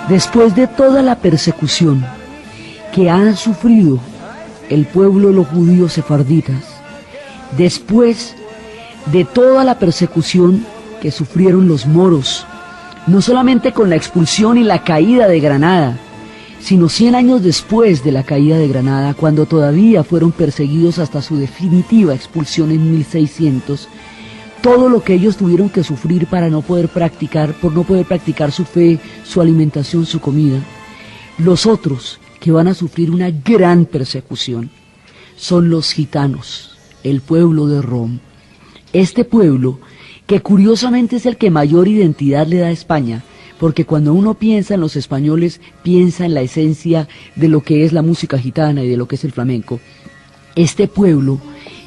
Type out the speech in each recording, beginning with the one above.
Después de toda la persecución que han sufrido el pueblo de los judíos sefarditas, después de toda la persecución que sufrieron los moros, no solamente con la expulsión y la caída de Granada, sino 100 años después de la caída de Granada, cuando todavía fueron perseguidos hasta su definitiva expulsión en 1600, todo lo que ellos tuvieron que sufrir para no poder practicar, por no poder practicar su fe, su alimentación, su comida, los otros que van a sufrir una gran persecución son los gitanos, el pueblo de Rom. Este pueblo, que curiosamente es el que mayor identidad le da a España, porque cuando uno piensa en los españoles, piensa en la esencia de lo que es la música gitana y de lo que es el flamenco. Este pueblo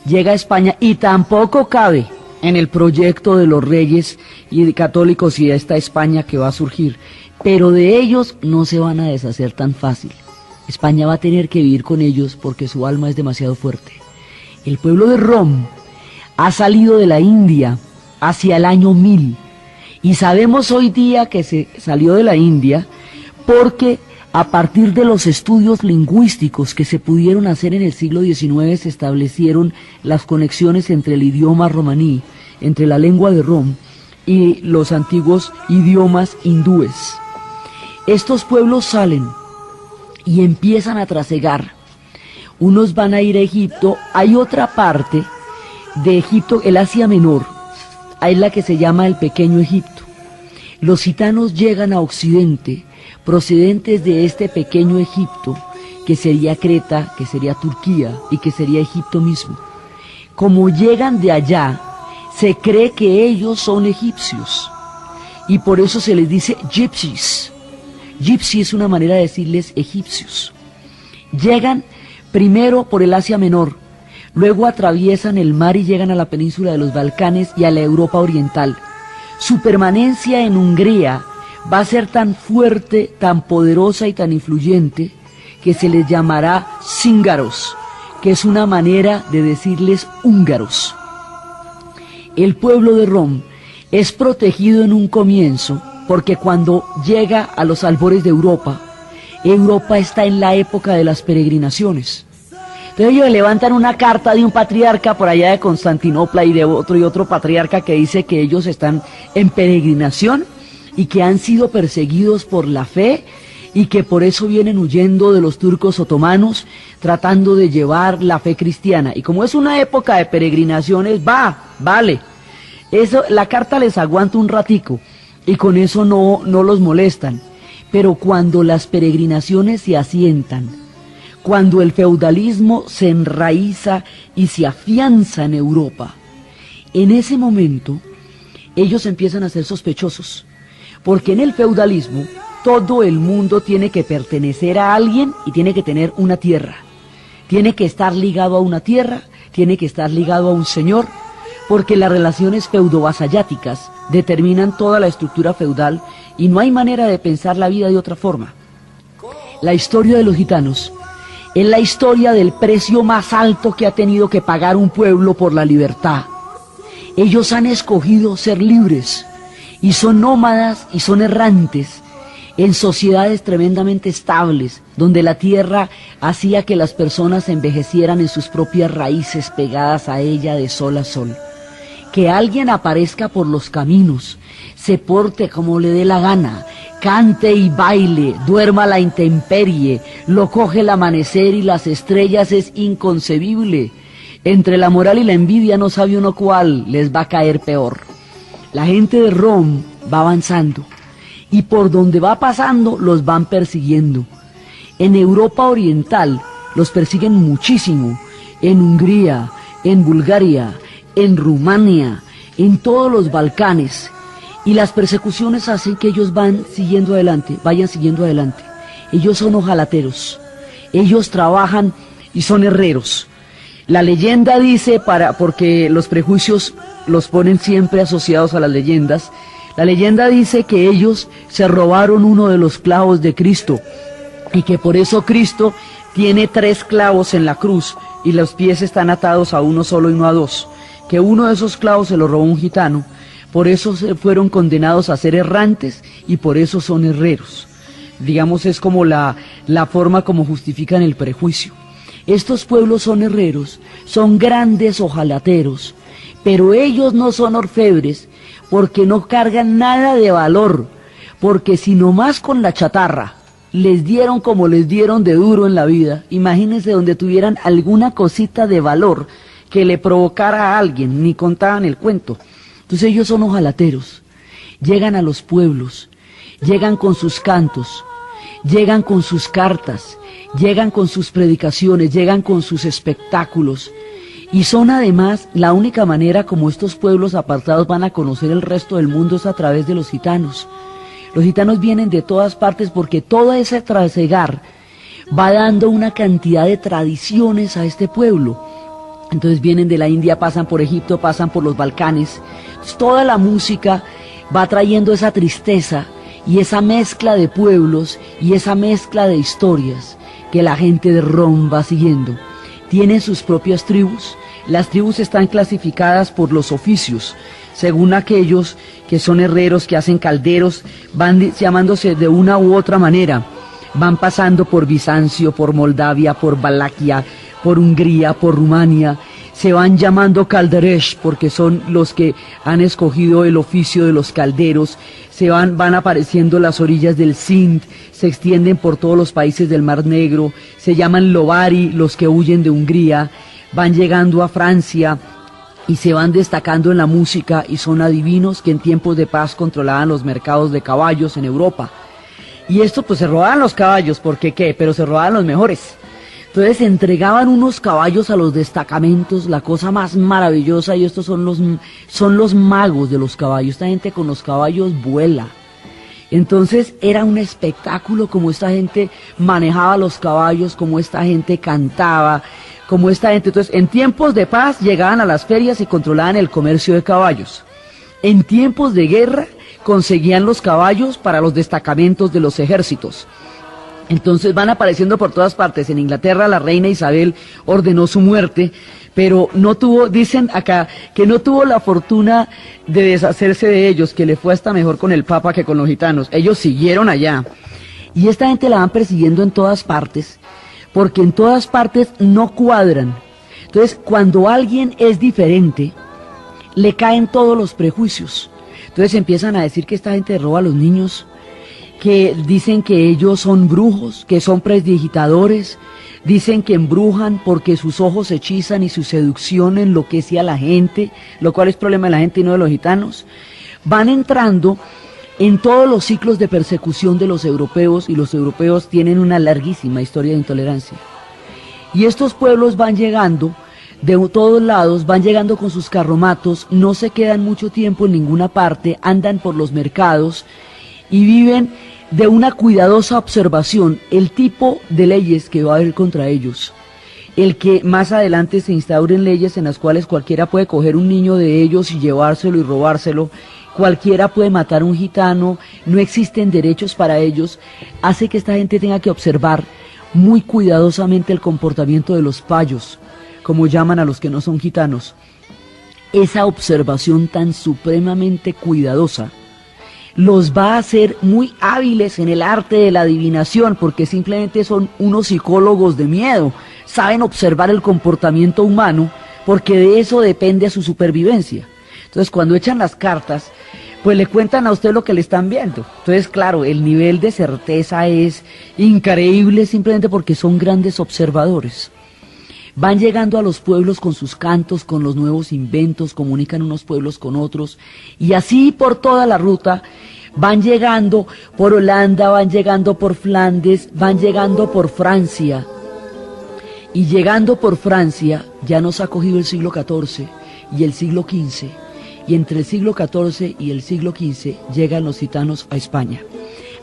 llega a España y tampoco cabe en el proyecto de los reyes y católicos y de esta España que va a surgir, pero de ellos no se van a deshacer tan fácil. España va a tener que vivir con ellos porque su alma es demasiado fuerte. El pueblo de Rom ha salido de la India hacia el año 1000, y sabemos hoy día que se salió de la India porque a partir de los estudios lingüísticos que se pudieron hacer en el siglo XIX se establecieron las conexiones entre el idioma romaní, entre la lengua de Rom y los antiguos idiomas hindúes. Estos pueblos salen y empiezan a trasegar. Unos van a ir a Egipto, hay otra parte de Egipto, el Asia Menor, es la que se llama el Pequeño Egipto. Los gitanos llegan a Occidente, procedentes de este Pequeño Egipto, que sería Creta, que sería Turquía y que sería Egipto mismo. Como llegan de allá, se cree que ellos son egipcios, y por eso se les dice gypsies. Gypsy es una manera de decirles egipcios. Llegan primero por el Asia Menor, luego atraviesan el mar y llegan a la península de los Balcanes y a la Europa Oriental. Su permanencia en Hungría va a ser tan fuerte, tan poderosa y tan influyente que se les llamará cíngaros, que es una manera de decirles húngaros. El pueblo de Rom es protegido en un comienzo porque cuando llega a los albores de Europa, Europa está en la época de las peregrinaciones. Entonces ellos levantan una carta de un patriarca por allá de Constantinopla y de otro patriarca que dice que ellos están en peregrinación y que han sido perseguidos por la fe y que por eso vienen huyendo de los turcos otomanos tratando de llevar la fe cristiana. Y como es una época de peregrinaciones, vale, eso, la carta les aguanta un ratico y con eso no los molestan. Pero cuando las peregrinaciones se asientan, cuando el feudalismo se enraiza y se afianza en Europa, en ese momento ellos empiezan a ser sospechosos, porque en el feudalismo todo el mundo tiene que pertenecer a alguien y tiene que tener una tierra, tiene que estar ligado a una tierra, tiene que estar ligado a un señor, porque las relaciones feudo-vasalláticas determinan toda la estructura feudal y no hay manera de pensar la vida de otra forma. La historia de los gitanos es la historia del precio más alto que ha tenido que pagar un pueblo por la libertad. Ellos han escogido ser libres y son nómadas y son errantes en sociedades tremendamente estables, donde la tierra hacía que las personas envejecieran en sus propias raíces pegadas a ella de sol a sol. Que alguien aparezca por los caminos, se porte como le dé la gana, cante y baile, duerma a la intemperie, lo coge el amanecer y las estrellas es inconcebible. Entre la moral y la envidia no sabe uno cuál les va a caer peor. La gente de Rom va avanzando y por donde va pasando los van persiguiendo. En Europa Oriental los persiguen muchísimo, en Hungría, en Bulgaria, en Rumania, en todos los Balcanes, y las persecuciones hacen que ellos vayan siguiendo adelante. Ellos son hojalateros, ellos trabajan y son herreros. La leyenda dice, porque los prejuicios los ponen siempre asociados a las leyendas, la leyenda dice que ellos se robaron uno de los clavos de Cristo, y que por eso Cristo tiene 3 clavos en la cruz, y los pies están atados a uno solo y no a 2. Que uno de esos clavos se lo robó un gitano, por eso fueron condenados a ser errantes y por eso son herreros. Digamos, es como la forma como justifican el prejuicio. Estos pueblos son herreros, son grandes hojalateros, pero ellos no son orfebres porque no cargan nada de valor, porque si nomás con la chatarra les dieron como les dieron de duro en la vida, imagínense donde tuvieran alguna cosita de valor que le provocara a alguien, ni contaban el cuento. Entonces ellos son hojalateros, llegan a los pueblos, llegan con sus cantos, llegan con sus cartas, llegan con sus predicaciones, llegan con sus espectáculos, y son además la única manera como estos pueblos apartados van a conocer el resto del mundo es a través de los gitanos. Los gitanos vienen de todas partes porque todo ese trasegar va dando una cantidad de tradiciones a este pueblo. Entonces vienen de la India, pasan por Egipto, pasan por los Balcanes. Entonces, toda la música va trayendo esa tristeza y esa mezcla de pueblos y esa mezcla de historias que la gente de Rom va siguiendo. Tienen sus propias tribus. Las tribus están clasificadas por los oficios, según aquellos que son herreros, que hacen calderos, van llamándose de una u otra manera. Van pasando por Bizancio, por Moldavia, por Valaquia, por Hungría, por Rumania. Se van llamando calderesh porque son los que han escogido el oficio de los calderos. Van apareciendo las orillas del Sind, se extienden por todos los países del Mar Negro. Se llaman lovari los que huyen de Hungría. Van llegando a Francia y se van destacando en la música y son adivinos que en tiempos de paz controlaban los mercados de caballos en Europa. Y esto pues se robaban los caballos, ¿porque qué? Pero se robaban los mejores. Entonces entregaban unos caballos a los destacamentos, la cosa más maravillosa, y estos son los magos de los caballos. Esta gente con los caballos vuela. Entonces era un espectáculo como esta gente manejaba los caballos, como esta gente cantaba, como esta gente. Entonces en tiempos de paz llegaban a las ferias y controlaban el comercio de caballos. En tiempos de guerra conseguían los caballos para los destacamentos de los ejércitos. Entonces van apareciendo por todas partes. En Inglaterra la reina Isabel ordenó su muerte, pero no tuvo, dicen acá, que no tuvo la fortuna de deshacerse de ellos, que le fue hasta mejor con el Papa que con los gitanos. Ellos siguieron allá. Y esta gente la van persiguiendo en todas partes, porque en todas partes no cuadran. Entonces, cuando alguien es diferente, le caen todos los prejuicios. Entonces empiezan a decir que esta gente roba a los niños, que dicen que ellos son brujos, que son prestidigitadores, dicen que embrujan porque sus ojos hechizan y su seducción enloquece a la gente, lo cual es problema de la gente y no de los gitanos. Van entrando en todos los ciclos de persecución de los europeos, y los europeos tienen una larguísima historia de intolerancia. Y estos pueblos van llegando de todos lados, van llegando con sus carromatos, no se quedan mucho tiempo en ninguna parte, andan por los mercados y viven de una cuidadosa observación el tipo de leyes que va a haber contra ellos. El que más adelante se instauren leyes en las cuales cualquiera puede coger un niño de ellos y llevárselo y robárselo, cualquiera puede matar a un gitano, no existen derechos para ellos, hace que esta gente tenga que observar muy cuidadosamente el comportamiento de los payos, como llaman a los que no son gitanos. Esa observación tan supremamente cuidadosa los va a hacer muy hábiles en el arte de la adivinación, porque simplemente son unos psicólogos de miedo, saben observar el comportamiento humano, porque de eso depende su supervivencia. Entonces cuando echan las cartas, pues le cuentan a usted lo que le están viendo. Entonces claro, el nivel de certeza es increíble simplemente porque son grandes observadores. Van llegando a los pueblos con sus cantos, con los nuevos inventos, comunican unos pueblos con otros, y así por toda la ruta van llegando por Holanda, van llegando por Flandes, van llegando por Francia. Y llegando por Francia ya nos ha cogido el siglo XIV y el siglo XV, y entre el siglo XIV y el siglo XV llegan los gitanos a España.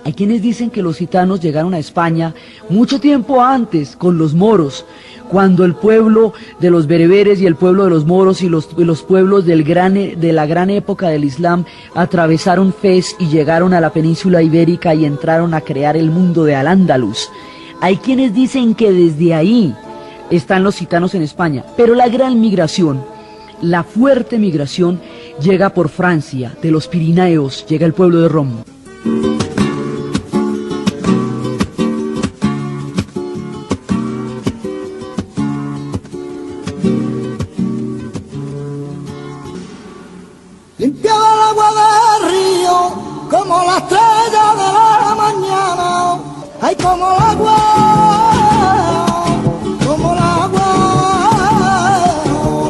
Hay quienes dicen que los gitanos llegaron a España mucho tiempo antes con los moros, cuando el pueblo de los bereberes y el pueblo de los moros y los pueblos de la gran época del Islam atravesaron Fez y llegaron a la península ibérica y entraron a crear el mundo de Al-Ándalus. Hay quienes dicen que desde ahí están los gitanos en España, pero la gran migración, la fuerte migración, llega por Francia, de los Pirineos, llega el pueblo de Rom. Limpiaba el agua del río como la estrella de la mañana. Ay, como el agua, como el agua,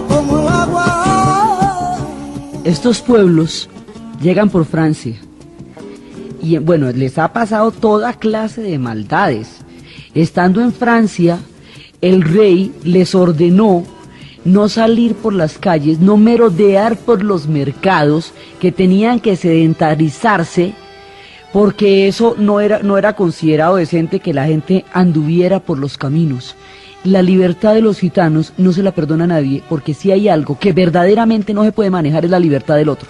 como el agua. Estos pueblos llegan por Francia y bueno, les ha pasado toda clase de maldades. Estando en Francia, el rey les ordenó no salir por las calles, no merodear por los mercados, que tenían que sedentarizarse, porque eso no era considerado decente que la gente anduviera por los caminos. La libertad de los gitanos no se la perdona a nadie, porque si hay algo que verdaderamente no se puede manejar es la libertad del otro.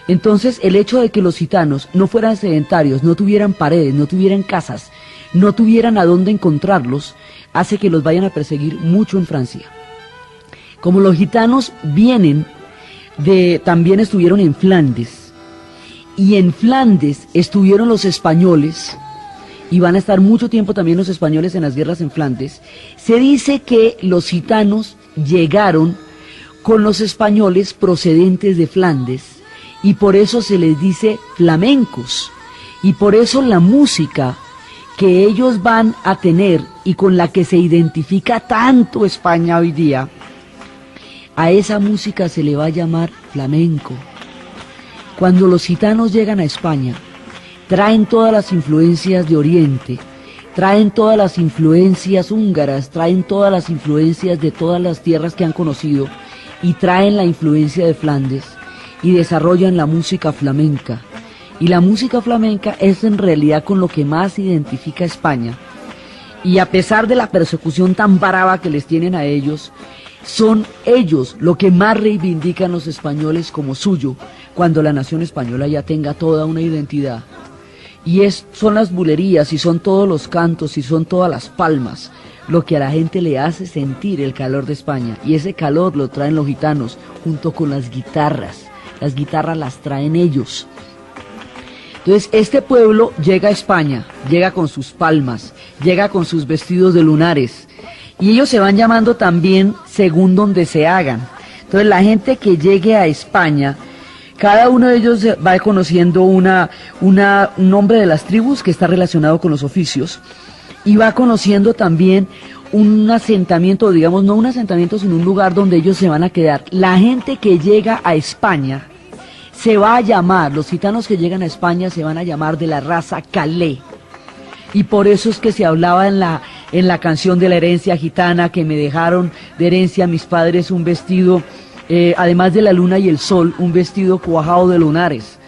Entonces el hecho de que los gitanos no fueran sedentarios, no tuvieran paredes, no tuvieran casas, no tuvieran a dónde encontrarlos, hace que los vayan a perseguir mucho en Francia. Como los gitanos también estuvieron en Flandes, y en Flandes estuvieron los españoles, y van a estar mucho tiempo también los españoles en las guerras en Flandes, se dice que los gitanos llegaron con los españoles procedentes de Flandes, y por eso se les dice flamencos, y por eso la música que ellos van a tener y con la que se identifica tanto España hoy día, a esa música se le va a llamar flamenco. Cuando los gitanos llegan a España, traen todas las influencias de Oriente, traen todas las influencias húngaras, traen todas las influencias de todas las tierras que han conocido y traen la influencia de Flandes y desarrollan la música flamenca. Y la música flamenca es en realidad con lo que más identifica a España. Y a pesar de la persecución tan brava que les tienen a ellos, son ellos lo que más reivindican los españoles como suyo, cuando la nación española ya tenga toda una identidad. Y son las bulerías, y son todos los cantos, y son todas las palmas, lo que a la gente le hace sentir el calor de España. Y ese calor lo traen los gitanos, junto con las guitarras. Las guitarras las traen ellos. Entonces este pueblo llega a España, llega con sus palmas, llega con sus vestidos de lunares, y ellos se van llamando también según donde se hagan. Entonces la gente que llegue a España, cada uno de ellos va conociendo un nombre de las tribus que está relacionado con los oficios, y va conociendo también un asentamiento, digamos, no un asentamiento, sino un lugar donde ellos se van a quedar. La gente que llega a España se va a llamar, los gitanos que llegan a España se van a llamar de la raza Calé. Y por eso es que se hablaba en la canción de la herencia gitana, que me dejaron de herencia mis padres un vestido, además de la luna y el sol, un vestido cuajado de lunares.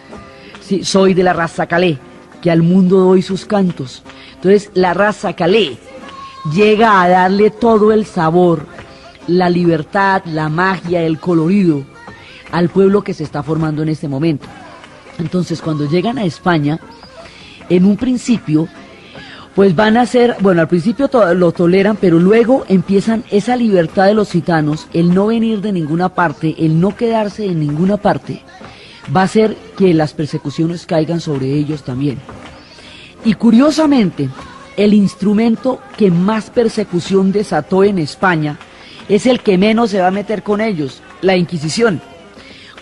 Sí, soy de la raza Calé, que al mundo doy sus cantos. Entonces la raza Calé llega a darle todo el sabor, la libertad, la magia, el colorido al pueblo que se está formando en este momento. Entonces cuando llegan a España, en un principio, pues van a ser, bueno, al principio lo toleran, pero luego empiezan esa libertad de los gitanos, el no venir de ninguna parte, el no quedarse en ninguna parte, va a hacer que las persecuciones caigan sobre ellos también. Y curiosamente, el instrumento que más persecución desató en España es el que menos se va a meter con ellos, la Inquisición.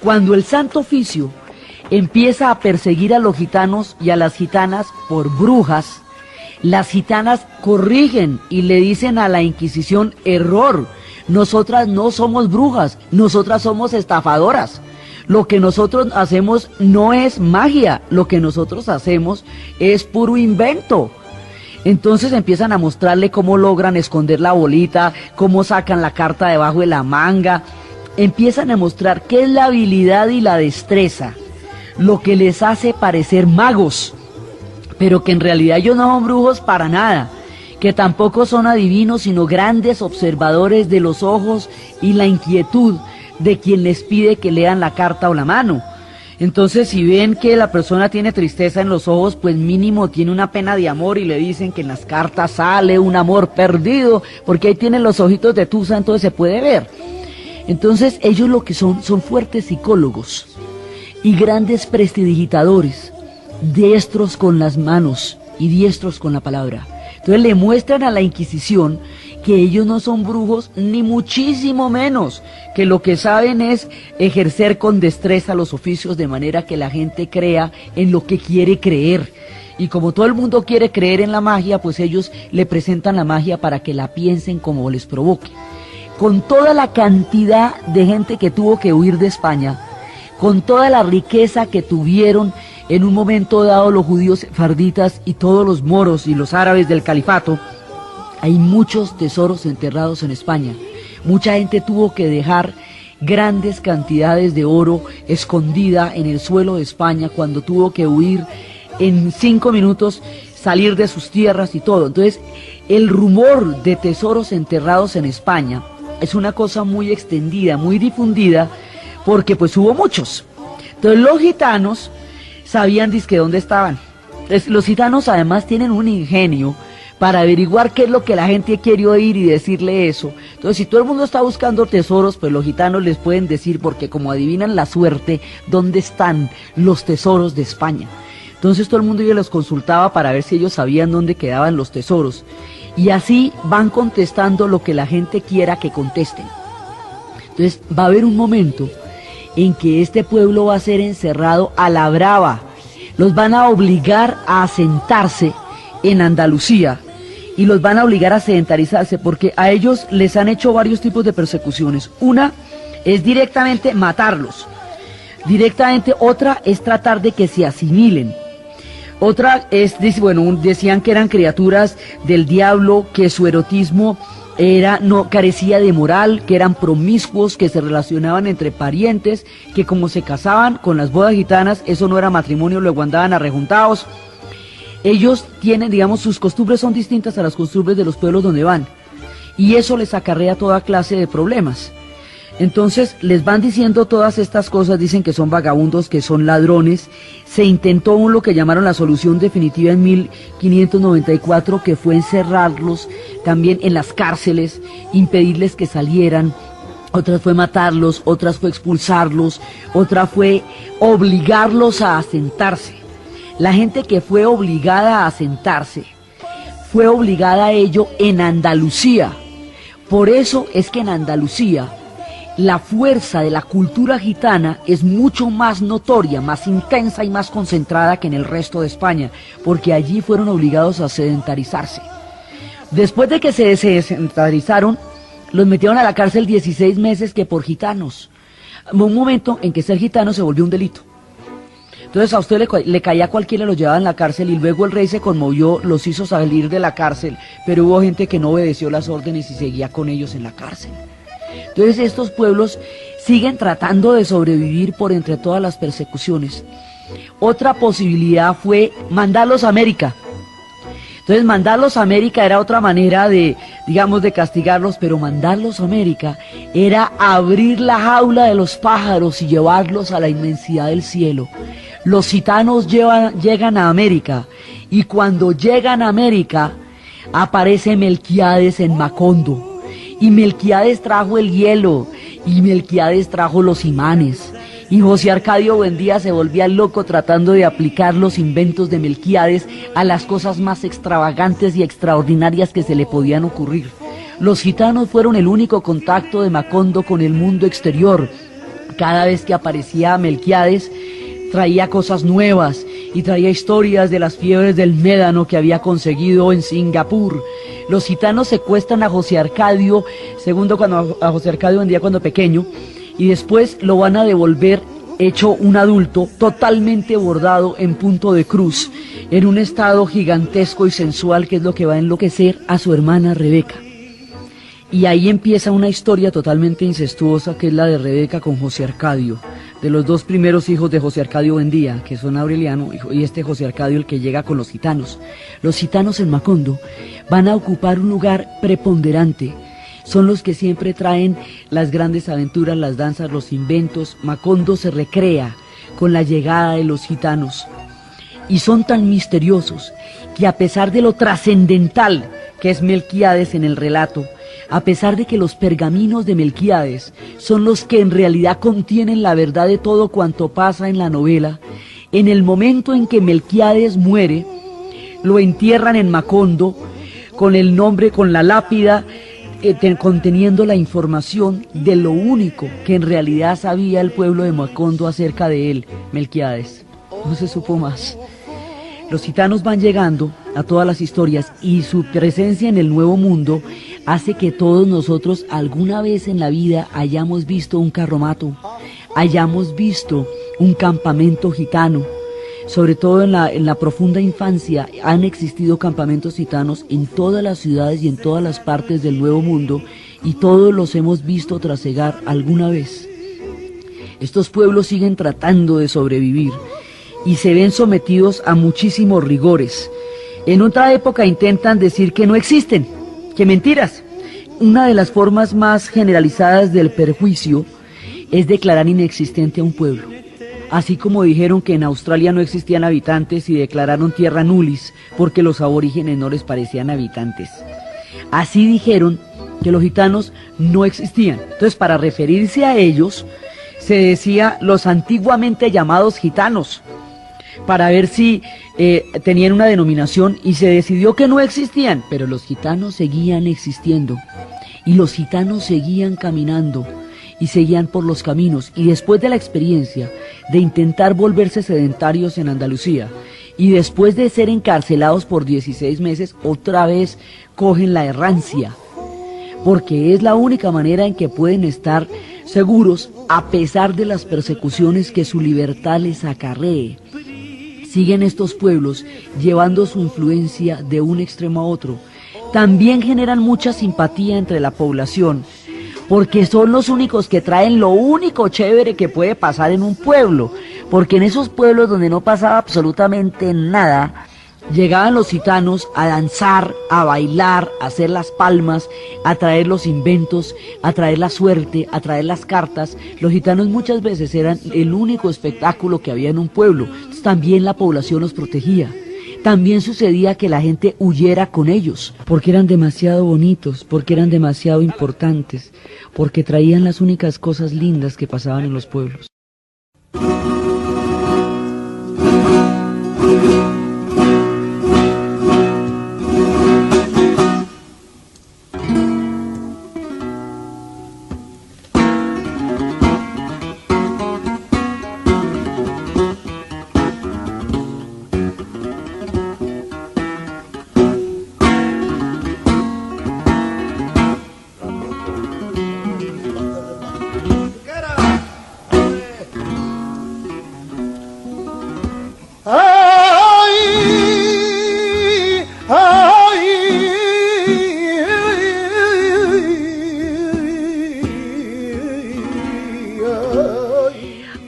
Cuando el Santo Oficio empieza a perseguir a los gitanos y a las gitanas por brujas, las gitanas corrigen y le dicen a la Inquisición: error, nosotras no somos brujas, nosotras somos estafadoras. Lo que nosotros hacemos no es magia, lo que nosotros hacemos es puro invento. Entonces empiezan a mostrarle cómo logran esconder la bolita, cómo sacan la carta debajo de la manga. Empiezan a mostrar qué es la habilidad y la destreza, lo que les hace parecer magos, pero que en realidad ellos no son brujos para nada, que tampoco son adivinos, sino grandes observadores de los ojos y la inquietud de quien les pide que lean la carta o la mano. Entonces, si ven que la persona tiene tristeza en los ojos, pues mínimo tiene una pena de amor, y le dicen que en las cartas sale un amor perdido, porque ahí tienen los ojitos de tusa, entonces se puede ver. Entonces ellos lo que son fuertes psicólogos y grandes prestidigitadores, diestros con las manos y diestros con la palabra. Entonces le muestran a la Inquisición que ellos no son brujos, ni muchísimo menos, que lo que saben es ejercer con destreza los oficios de manera que la gente crea en lo que quiere creer. Y como todo el mundo quiere creer en la magia, pues ellos le presentan la magia para que la piensen como les provoque. Con toda la cantidad de gente que tuvo que huir de España, con toda la riqueza que tuvieron en un momento dado los judíos sefarditas y todos los moros y los árabes del califato, hay muchos tesoros enterrados en España. Mucha gente tuvo que dejar grandes cantidades de oro escondida en el suelo de España cuando tuvo que huir en 5 minutos, salir de sus tierras y todo. Entonces, el rumor de tesoros enterrados en España es una cosa muy extendida, muy difundida, porque pues hubo muchos. Entonces los gitanos sabían dizque dónde estaban. Entonces, los gitanos además tienen un ingenio para averiguar qué es lo que la gente quiere oír y decirle eso. Entonces, si todo el mundo está buscando tesoros, pues los gitanos les pueden decir, porque como adivinan la suerte, dónde están los tesoros de España. Entonces todo el mundo los consultaba para ver si ellos sabían dónde quedaban los tesoros. Y así van contestando lo que la gente quiera que contesten. Entonces va a haber un momento en que este pueblo va a ser encerrado a la brava. Los van a obligar a asentarse en Andalucía y los van a obligar a sedentarizarse, porque a ellos les han hecho varios tipos de persecuciones. Una es directamente matarlos, directamente. Otra es tratar de que se asimilen. Otra es, bueno, decían que eran criaturas del diablo, que su erotismo no carecía de moral, que eran promiscuos, que se relacionaban entre parientes, que como se casaban con las bodas gitanas, eso no era matrimonio, luego andaban arrejuntados. Ellos tienen, digamos, sus costumbres son distintas a las costumbres de los pueblos donde van, y eso les acarrea toda clase de problemas. Entonces les van diciendo todas estas cosas, dicen que son vagabundos, que son ladrones. Se intentó lo que llamaron la solución definitiva en 1594, que fue encerrarlos también en las cárceles, impedirles que salieran. Otra fue matarlos, otras fue expulsarlos, otra fue obligarlos a asentarse. La gente que fue obligada a asentarse, fue obligada a ello en Andalucía. Por eso es que en Andalucía la fuerza de la cultura gitana es mucho más notoria, más intensa y más concentrada que en el resto de España, porque allí fueron obligados a sedentarizarse. Después de que se sedentarizaron, los metieron a la cárcel 16 meses, que por gitanos. Hubo un momento en que ser gitano se volvió un delito. Entonces a usted le caía cualquiera, lo llevaba en la cárcel, y luego el rey se conmovió, los hizo salir de la cárcel, pero hubo gente que no obedeció las órdenes y seguía con ellos en la cárcel. Entonces estos pueblos siguen tratando de sobrevivir por entre todas las persecuciones. Otra posibilidad fue mandarlos a América. Entonces mandarlos a América era otra manera de, digamos, de castigarlos, pero mandarlos a América era abrir la jaula de los pájaros y llevarlos a la inmensidad del cielo. Los gitanos llegan a América, y cuando llegan a América aparece Melquíades en Macondo. Y Melquíades trajo el hielo, y Melquíades trajo los imanes. Y José Arcadio Buendía se volvía loco tratando de aplicar los inventos de Melquíades a las cosas más extravagantes y extraordinarias que se le podían ocurrir. Los gitanos fueron el único contacto de Macondo con el mundo exterior. Cada vez que aparecía Melquíades, traía cosas nuevas y traía historias de las fiebres del médano que había conseguido en Singapur. Los gitanos secuestran a José Arcadio II, a José Arcadio Buendía cuando pequeño, y después lo van a devolver hecho un adulto, totalmente bordado en punto de cruz, en un estado gigantesco y sensual, que es lo que va a enloquecer a su hermana Rebeca. Y ahí empieza una historia totalmente incestuosa, que es la de Rebeca con José Arcadio, de los dos primeros hijos de José Arcadio Buendía, que son Aureliano y este José Arcadio, el que llega con los gitanos. Los gitanos en Macondo van a ocupar un lugar preponderante. Son los que siempre traen las grandes aventuras, las danzas, los inventos. Macondo se recrea con la llegada de los gitanos. Y son tan misteriosos que, a pesar de lo trascendental que es Melquíades en el relato, a pesar de que los pergaminos de Melquíades son los que en realidad contienen la verdad de todo cuanto pasa en la novela, en el momento en que Melquíades muere, lo entierran en Macondo con el nombre, con la lápida, conteniendo la información de lo único que en realidad sabía el pueblo de Macondo acerca de él, Melquíades. No se supo más. Los gitanos van llegando a todas las historias y su presencia en el Nuevo Mundo hace que todos nosotros alguna vez en la vida hayamos visto un carromato, hayamos visto un campamento gitano. Sobre todo en la profunda infancia han existido campamentos gitanos en todas las ciudades y en todas las partes del Nuevo Mundo, y todos los hemos visto trasegar alguna vez. Estos pueblos siguen tratando de sobrevivir y se ven sometidos a muchísimos rigores. En otra época intentan decir que no existen, que mentiras. Una de las formas más generalizadas del perjuicio es declarar inexistente a un pueblo. Así como dijeron que en Australia no existían habitantes y declararon tierra nullis porque los aborígenes no les parecían habitantes. Así dijeron que los gitanos no existían. Entonces, para referirse a ellos, se decía los antiguamente llamados gitanos, para ver si tenían una denominación, y se decidió que no existían, pero los gitanos seguían existiendo y los gitanos seguían caminando y seguían por los caminos, y después de la experiencia de intentar volverse sedentarios en Andalucía y después de ser encarcelados por 16 meses, otra vez cogen la errancia, porque es la única manera en que pueden estar seguros a pesar de las persecuciones que su libertad les acarree. Siguen estos pueblos llevando su influencia de un extremo a otro. También generan mucha simpatía entre la población, porque son los únicos que traen lo único chévere que puede pasar en un pueblo, porque en esos pueblos donde no pasaba absolutamente nada, llegaban los gitanos a danzar, a bailar, a hacer las palmas, a traer los inventos, a traer la suerte, a traer las cartas. Los gitanos muchas veces eran el único espectáculo que había en un pueblo. Entonces, también la población los protegía. También sucedía que la gente huyera con ellos, porque eran demasiado bonitos, porque eran demasiado importantes, porque traían las únicas cosas lindas que pasaban en los pueblos.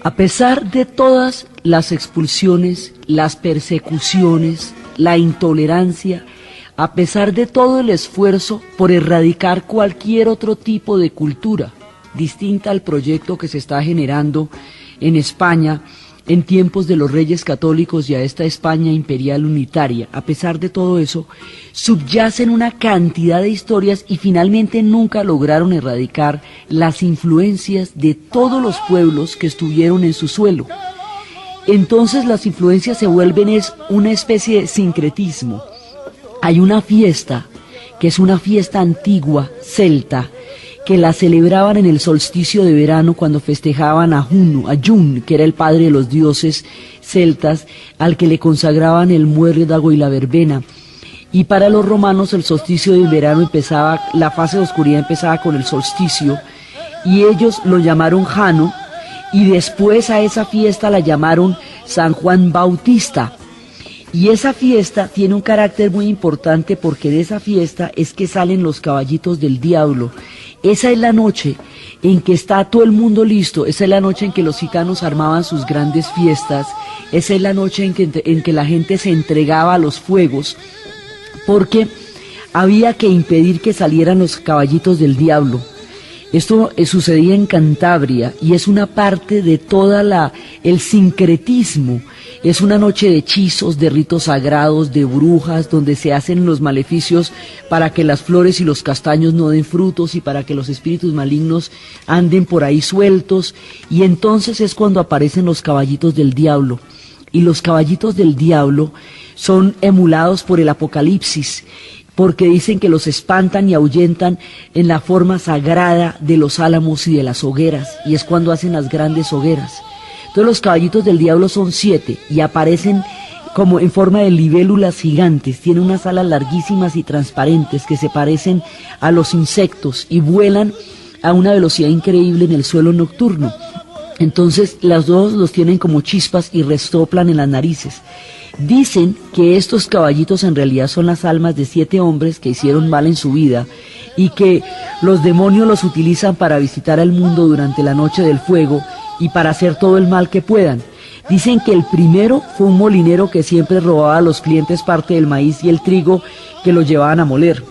A pesar de todas las expulsiones, las persecuciones, la intolerancia, a pesar de todo el esfuerzo por erradicar cualquier otro tipo de cultura distinta al proyecto que se está generando en España en tiempos de los reyes católicos y a esta España imperial unitaria, a pesar de todo eso, subyacen una cantidad de historias y finalmente nunca lograron erradicar las influencias de todos los pueblos que estuvieron en su suelo. Entonces las influencias se vuelven una especie de sincretismo. Hay una fiesta, que es una fiesta antigua, celta, que la celebraban en el solsticio de verano cuando festejaban a Juno, a Jun, que era el padre de los dioses celtas, al que le consagraban el muérdago y la verbena. Y para los romanos el solsticio de verano empezaba, la fase de oscuridad empezaba con el solsticio, y ellos lo llamaron Jano, y después a esa fiesta la llamaron San Juan Bautista. Y esa fiesta tiene un carácter muy importante porque de esa fiesta es que salen los caballitos del diablo. Esa es la noche en que está todo el mundo listo, esa es la noche en que los gitanos armaban sus grandes fiestas, esa es la noche en que la gente se entregaba a los fuegos, porque había que impedir que salieran los caballitos del diablo. Esto sucedía en Cantabria y es una parte de toda el sincretismo Es una noche de hechizos, de ritos sagrados, de brujas, donde se hacen los maleficios para que las flores y los castaños no den frutos y para que los espíritus malignos anden por ahí sueltos. Y entonces es cuando aparecen los caballitos del diablo. Y los caballitos del diablo son emulados por el Apocalipsis, porque dicen que los espantan y ahuyentan en la forma sagrada de los álamos y de las hogueras, y es cuando hacen las grandes hogueras. Entonces los caballitos del diablo son 7 y aparecen como en forma de libélulas gigantes, tienen unas alas larguísimas y transparentes que se parecen a los insectos y vuelan a una velocidad increíble en el suelo nocturno. Entonces las dos los tienen como chispas y resoplan en las narices. Dicen que estos caballitos en realidad son las almas de 7 hombres que hicieron mal en su vida y que los demonios los utilizan para visitar al mundo durante la noche del fuego y para hacer todo el mal que puedan. Dicen que el primero fue un molinero que siempre robaba a los clientes parte del maíz y el trigo que los llevaban a moler.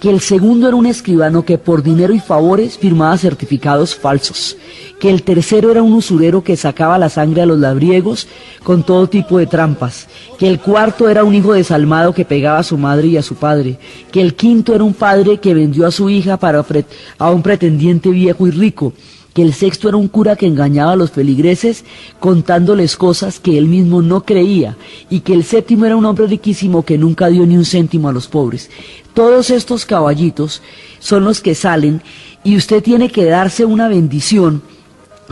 Que el segundo era un escribano que por dinero y favores firmaba certificados falsos, que el tercero era un usurero que sacaba la sangre a los labriegos con todo tipo de trampas, que el cuarto era un hijo desalmado que pegaba a su madre y a su padre, que el quinto era un padre que vendió a su hija a un pretendiente viejo y rico, que el sexto era un cura que engañaba a los feligreses contándoles cosas que él mismo no creía, y que el séptimo era un hombre riquísimo que nunca dio ni un céntimo a los pobres. Todos estos caballitos son los que salen y usted tiene que darse una bendición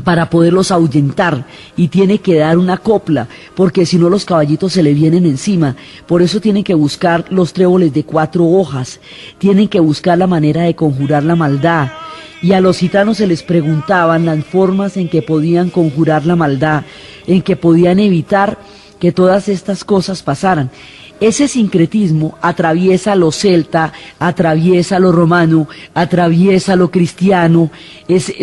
para poderlos ahuyentar y tiene que dar una copla, porque si no los caballitos se le vienen encima. Por eso tienen que buscar los tréboles de 4 hojas, tienen que buscar la manera de conjurar la maldad. Y a los gitanos se les preguntaban las formas en que podían conjurar la maldad, en que podían evitar que todas estas cosas pasaran. Ese sincretismo atraviesa lo celta, atraviesa lo romano, atraviesa lo cristiano.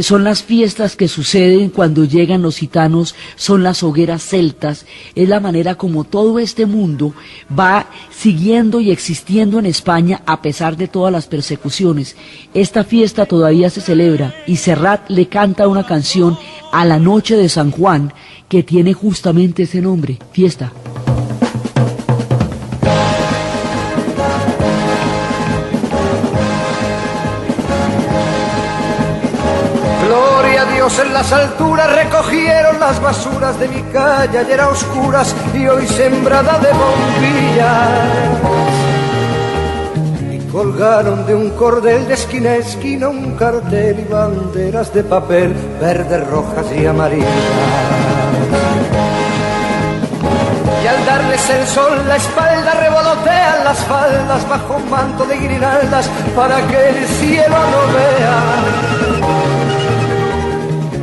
Son las fiestas que suceden cuando llegan los gitanos, son las hogueras celtas. Es la manera como todo este mundo va siguiendo y existiendo en España a pesar de todas las persecuciones. Esta fiesta todavía se celebra y Serrat le canta una canción a la noche de San Juan que tiene justamente ese nombre, fiesta. En las alturas recogieron las basuras de mi calle, ayer a oscuras y hoy sembrada de bombillas. Y colgaron de un cordel de esquina a esquina un cartel y banderas de papel, verdes, rojas y amarillas. Y al darles el sol la espalda revolotean las faldas bajo un manto de guirnaldas para que el cielo no vea.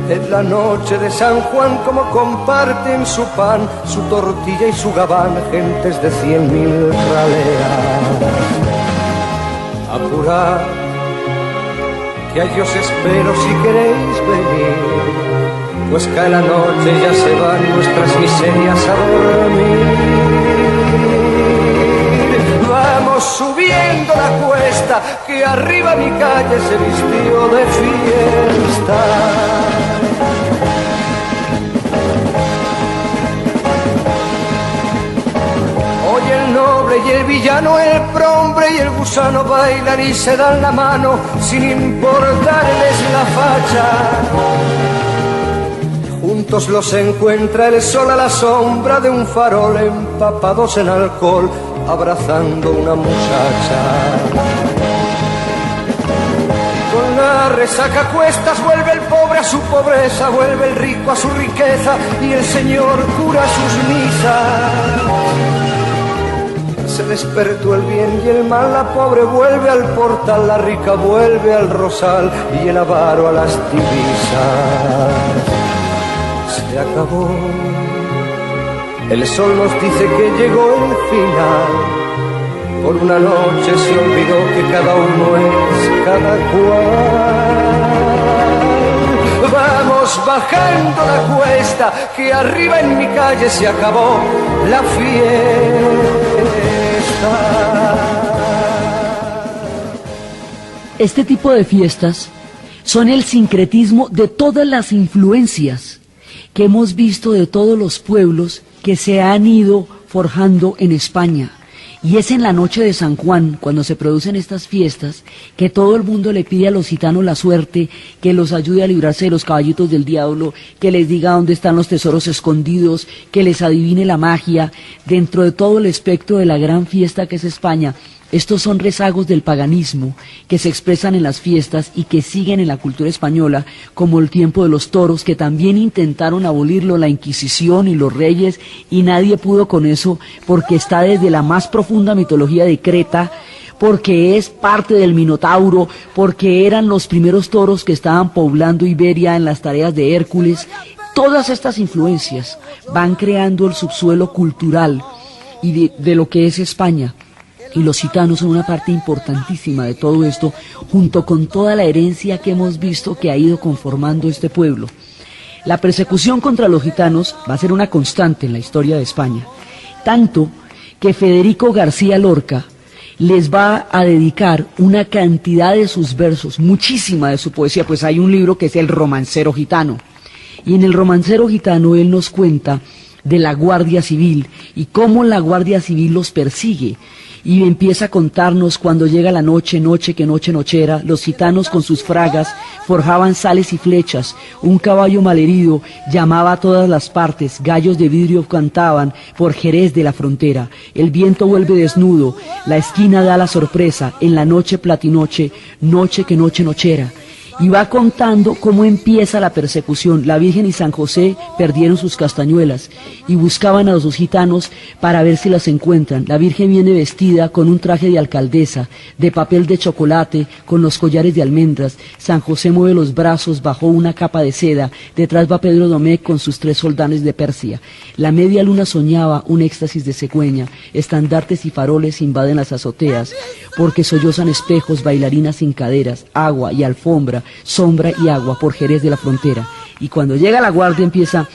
En la noche de San Juan como comparten su pan, su tortilla y su gabán, gentes de 100.000 raleas. Apurad, que a ellos espero si queréis venir, pues cae la noche y ya se van nuestras miserias a dormir. Vamos subiendo la cuesta, que arriba mi calle se vistió de fiesta. Hoy el noble y el villano, el prombre y el gusano bailan y se dan la mano sin importarles la facha. Juntos los encuentra el sol a la sombra de un farol, empapados en alcohol, abrazando una muchacha. Con la resaca a cuestas vuelve el pobre a su pobreza, vuelve el rico a su riqueza y el Señor cura sus misas. Se despertó el bien y el mal, la pobre vuelve al portal, la rica vuelve al rosal y el avaro a las divisas. Se acabó. El sol nos dice que llegó el final. Por una noche se olvidó que cada uno es cada cual. Vamos bajando la cuesta, que arriba en mi calle se acabó la fiesta. Este tipo de fiestas son el sincretismo de todas las influencias que hemos visto de todos los pueblos que se han ido forjando en España. Y es en la noche de San Juan, cuando se producen estas fiestas, que todo el mundo le pide a los gitanos la suerte, que los ayude a librarse de los caballitos del diablo, que les diga dónde están los tesoros escondidos, que les adivine la magia, dentro de todo el espectro de la gran fiesta que es España. Estos son rezagos del paganismo que se expresan en las fiestas y que siguen en la cultura española, como el tiempo de los toros, que también intentaron abolirlo la Inquisición y los reyes, y nadie pudo con eso, porque está desde la más profunda mitología de Creta, porque es parte del Minotauro, porque eran los primeros toros que estaban poblando Iberia en las tareas de Hércules. Todas estas influencias van creando el subsuelo cultural y de lo que es España. Y los gitanos son una parte importantísima de todo esto, junto con toda la herencia que hemos visto que ha ido conformando este pueblo. La persecución contra los gitanos va a ser una constante en la historia de España, tanto que Federico García Lorca les va a dedicar una cantidad de sus versos, muchísima de su poesía, pues hay un libro que es El Romancero Gitano, y en El Romancero Gitano él nos cuenta de la Guardia Civil y cómo la Guardia Civil los persigue. Y empieza a contarnos cuando llega la noche, nochera, los gitanos con sus fragas forjaban sales y flechas, un caballo malherido llamaba a todas las partes, gallos de vidrio cantaban por Jerez de la frontera, el viento vuelve desnudo, la esquina da la sorpresa, en la noche platinoche, nochera. Y va contando cómo empieza la persecución. La Virgen y San José perdieron sus castañuelas y buscaban a los gitanos para ver si las encuentran. La Virgen viene vestida con un traje de alcaldesa, de papel de chocolate, con los collares de almendras. San José mueve los brazos bajo una capa de seda. Detrás va Pedro Domecq con sus 3 soldanes de Persia. La media luna soñaba un éxtasis de Cegüeña. Estandartes y faroles invaden las azoteas, porque sollozan espejos, bailarinas sin caderas, agua y alfombra, sombra y agua por Jerez de la frontera. Y cuando llega la guardia empieza: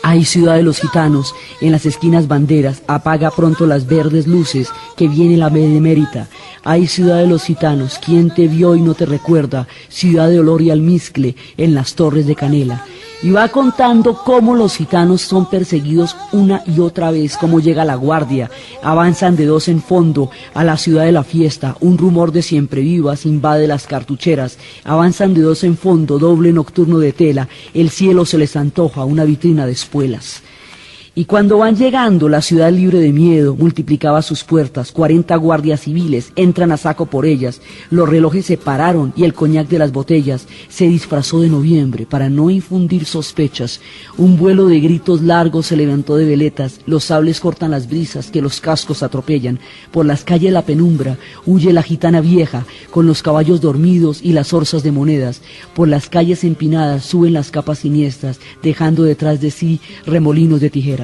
hay ciudad de los gitanos, en las esquinas banderas, apaga pronto las verdes luces, que viene la benemérita. Hay ciudad de los gitanos, ¿quién te vio y no te recuerda? Ciudad de olor y almizcle, en las torres de canela. Y va contando cómo los gitanos son perseguidos una y otra vez, cómo llega la guardia, avanzan de 2 en fondo a la ciudad de la fiesta, un rumor de siemprevivas invade las cartucheras, avanzan de 2 en fondo, doble nocturno de tela, el cielo se les antoja una vitrina de espuelas. Y cuando van llegando, la ciudad libre de miedo multiplicaba sus puertas, 40 guardias civiles entran a saco por ellas, los relojes se pararon y el coñac de las botellas se disfrazó de noviembre para no infundir sospechas. Un vuelo de gritos largos se levantó de veletas, los sables cortan las brisas que los cascos atropellan. Por las calles la penumbra huye la gitana vieja con los caballos dormidos y las orzas de monedas. Por las calles empinadas suben las capas siniestras, dejando detrás de sí remolinos de tijeras.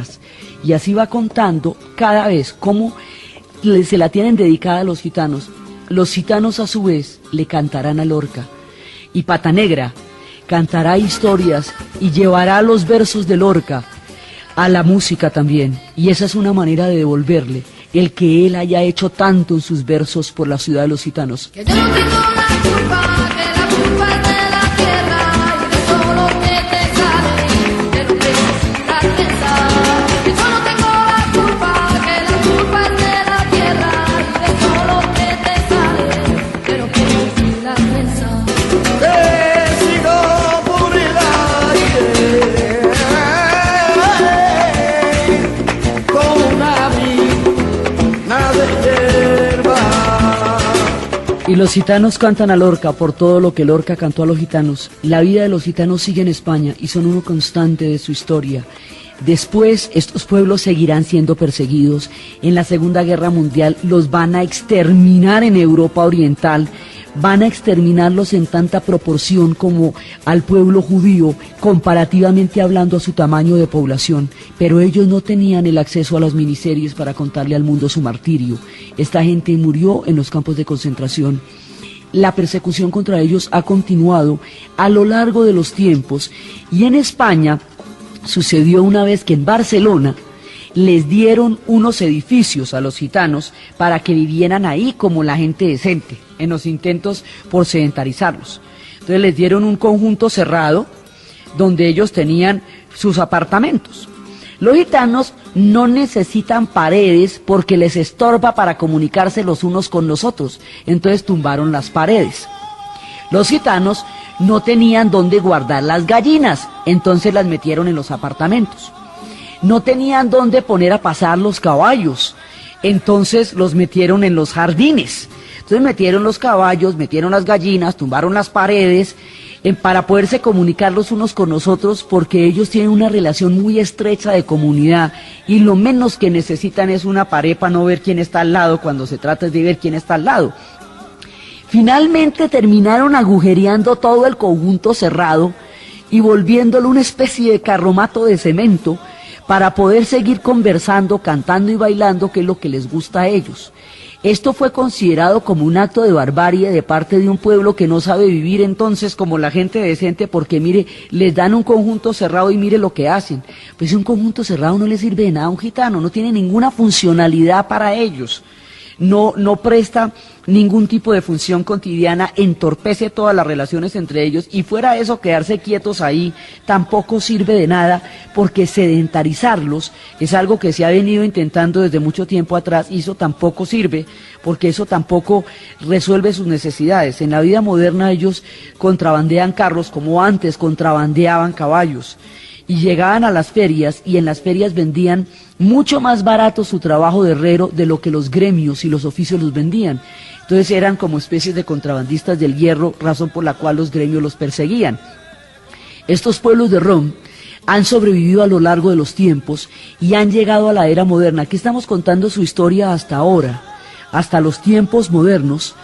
Y así va contando cada vez cómo se la tienen dedicada a los gitanos. Los gitanos a su vez le cantarán a Lorca. Y Pata Negra cantará historias y llevará los versos de Lorca a la música también. Y esa es una manera de devolverle el que él haya hecho tanto en sus versos por la ciudad de los gitanos. Que yo no tengo la culpa, que la culpa es de la tierra y de todo lo que te sale, de lo que necesitas pensar. Que yo no tengo la culpa, que la culpa es de la tierra y de todo lo que te sale, de lo que necesitas pensar. He sido por el aire como una mina de hierba. Y los gitanos cantan a Lorca por todo lo que Lorca cantó a los gitanos. La vida de los gitanos sigue en España y son uno constante de su historia. Después, estos pueblos seguirán siendo perseguidos. En la Segunda Guerra Mundial los van a exterminar en Europa Oriental. Van a exterminarlos en tanta proporción como al pueblo judío, comparativamente hablando a su tamaño de población, pero ellos no tenían el acceso a las miniseries para contarle al mundo su martirio. Esta gente murió en los campos de concentración. La persecución contra ellos ha continuado a lo largo de los tiempos, y en España sucedió una vez que en Barcelona les dieron unos edificios a los gitanos para que vivieran ahí como la gente decente, en los intentos por sedentarizarlos. Entonces les dieron un conjunto cerrado donde ellos tenían sus apartamentos. Los gitanos no necesitan paredes porque les estorba para comunicarse los unos con los otros. Entonces tumbaron las paredes. Los gitanos no tenían dónde guardar las gallinas, entonces las metieron en los apartamentos. No tenían dónde poner a pasar los caballos, entonces los metieron en los jardines. Entonces metieron los caballos, metieron las gallinas, tumbaron las paredes, para poderse comunicar los unos con los otros, porque ellos tienen una relación muy estrecha de comunidad y lo menos que necesitan es una pared para no ver quién está al lado cuando se trata de ver quién está al lado. Finalmente terminaron agujereando todo el conjunto cerrado y volviéndolo una especie de carromato de cemento para poder seguir conversando, cantando y bailando, que es lo que les gusta a ellos. Esto fue considerado como un acto de barbarie de parte de un pueblo que no sabe vivir entonces como la gente decente, porque mire, les dan un conjunto cerrado y mire lo que hacen. Pues un conjunto cerrado no le sirve de nada a un gitano, no tiene ninguna funcionalidad para ellos. No presta ningún tipo de función cotidiana, entorpece todas las relaciones entre ellos, y fuera de eso, quedarse quietos ahí tampoco sirve de nada, porque sedentarizarlos es algo que se ha venido intentando desde mucho tiempo atrás, y eso tampoco sirve, porque eso tampoco resuelve sus necesidades. En la vida moderna ellos contrabandean carros como antes contrabandeaban caballos, y llegaban a las ferias, y en las ferias vendían mucho más barato su trabajo de herrero de lo que los gremios y los oficios los vendían. Entonces eran como especies de contrabandistas del hierro, razón por la cual los gremios los perseguían. Estos pueblos de Rom han sobrevivido a lo largo de los tiempos y han llegado a la era moderna. Aquí estamos contando su historia hasta ahora, hasta los tiempos modernos,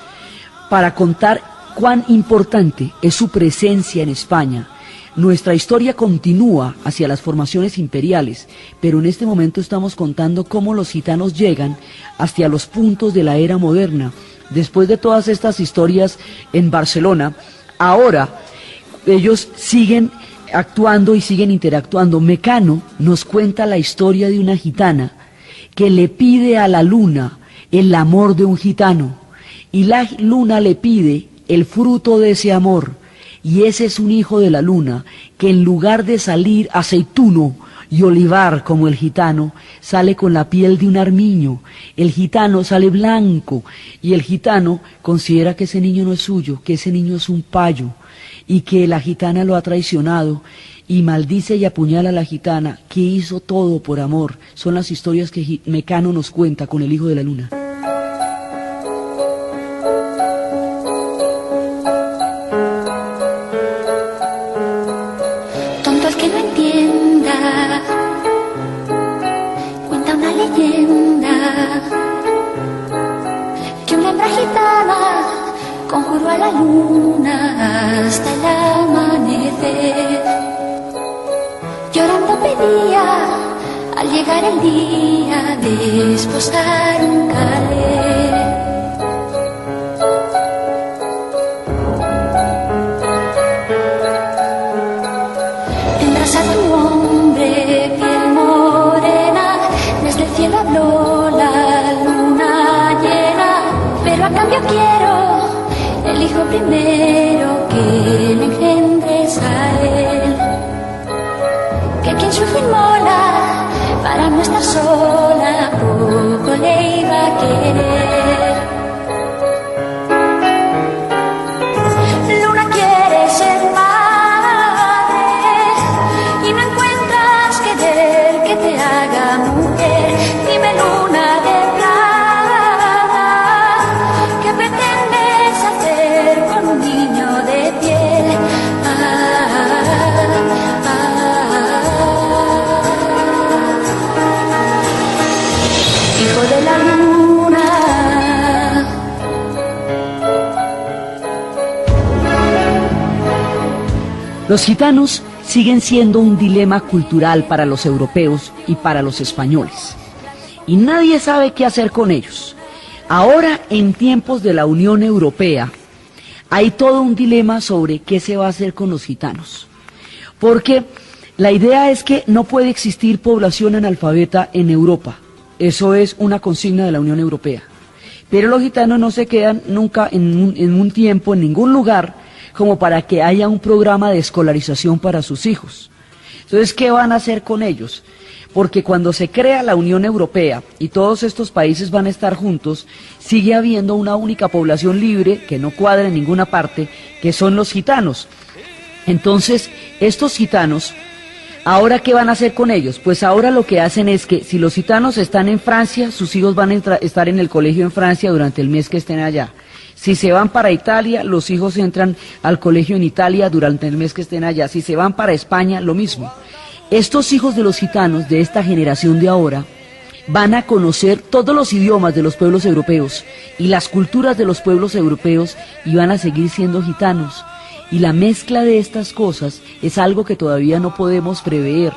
para contar cuán importante es su presencia en España. Nuestra historia continúa hacia las formaciones imperiales, pero en este momento estamos contando cómo los gitanos llegan hacia los puntos de la era moderna. Después de todas estas historias en Barcelona, ahora ellos siguen actuando y siguen interactuando. Mecano nos cuenta la historia de una gitana que le pide a la luna el amor de un gitano, y la luna le pide el fruto de ese amor. Y ese es un hijo de la luna, que en lugar de salir aceituno y olivar como el gitano, sale con la piel de un armiño. El gitano sale blanco, y el gitano considera que ese niño no es suyo, que ese niño es un payo, y que la gitana lo ha traicionado, y maldice y apuñala a la gitana, que hizo todo por amor. Son las historias que Mecano nos cuenta con el hijo de la luna. Conjuró a la luna hasta el amanecer. Llorando pedía al llegar el día desposar un calé. Tendrás a tu hombre piel morena, desde el cielo habló la luna llena, pero a cambio quiero el hijo primero que me engendres a él, que quien sufre inmola para no estar sola, poco le iba a querer. Luna quiere ser madre y no encuentras querer que te haga mujer. Dime, luna de plata, ¿qué pretendes hacer con un niño de piel? Hijo de la luna. Los gitanos siguen siendo un dilema cultural para los europeos y para los españoles, y nadie sabe qué hacer con ellos. Ahora, en tiempos de la Unión Europea, hay todo un dilema sobre qué se va a hacer con los gitanos, porque la idea es que no puede existir población analfabeta en Europa. Eso es una consigna de la Unión Europea, pero los gitanos no se quedan nunca en un tiempo, en ningún lugar, como para que haya un programa de escolarización para sus hijos. Entonces, ¿qué van a hacer con ellos? porque cuando se crea la Unión Europea y todos estos países van a estar juntos, sigue habiendo una única población libre que no cuadra en ninguna parte, que son los gitanos. Entonces, estos gitanos, ¿ahora qué van a hacer con ellos? Pues ahora lo que hacen es que si los gitanos están en Francia, sus hijos van a estar en el colegio en Francia durante el mes que estén allá. Si se van para Italia, los hijos entran al colegio en Italia durante el mes que estén allá. Si se van para España, lo mismo. Estos hijos de los gitanos, de esta generación de ahora, van a conocer todos los idiomas de los pueblos europeos y las culturas de los pueblos europeos y van a seguir siendo gitanos. Y la mezcla de estas cosas es algo que todavía no podemos prever,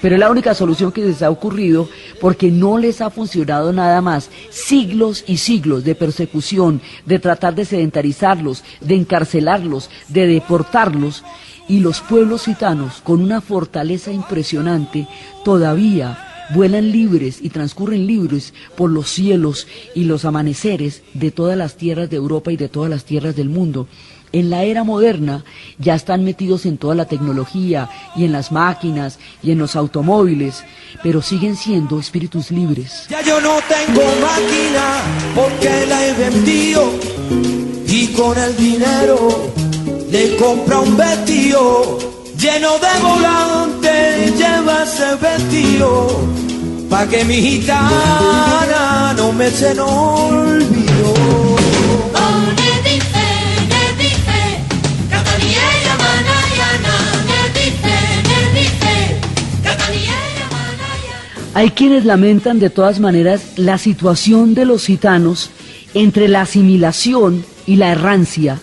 pero es la única solución que les ha ocurrido porque no les ha funcionado nada más. Siglos y siglos de persecución, de tratar de sedentarizarlos, de encarcelarlos, de deportarlos. Y los pueblos gitanos, con una fortaleza impresionante, todavía vuelan libres y transcurren libres por los cielos y los amaneceres de todas las tierras de Europa y de todas las tierras del mundo. En la era moderna ya están metidos en toda la tecnología y en las máquinas y en los automóviles, pero siguen siendo espíritus libres. Ya yo no tengo máquina porque la he vendido y con el dinero le compra un vestido lleno de volantes, lleva ese vestido pa' que mi gitana no me se no olvidó. Oh, ne dice, Cataniella Manayana, ne dice, Cataniella Manayana. Hay quienes lamentan de todas maneras la situación de los gitanos entre la asimilación y la errancia,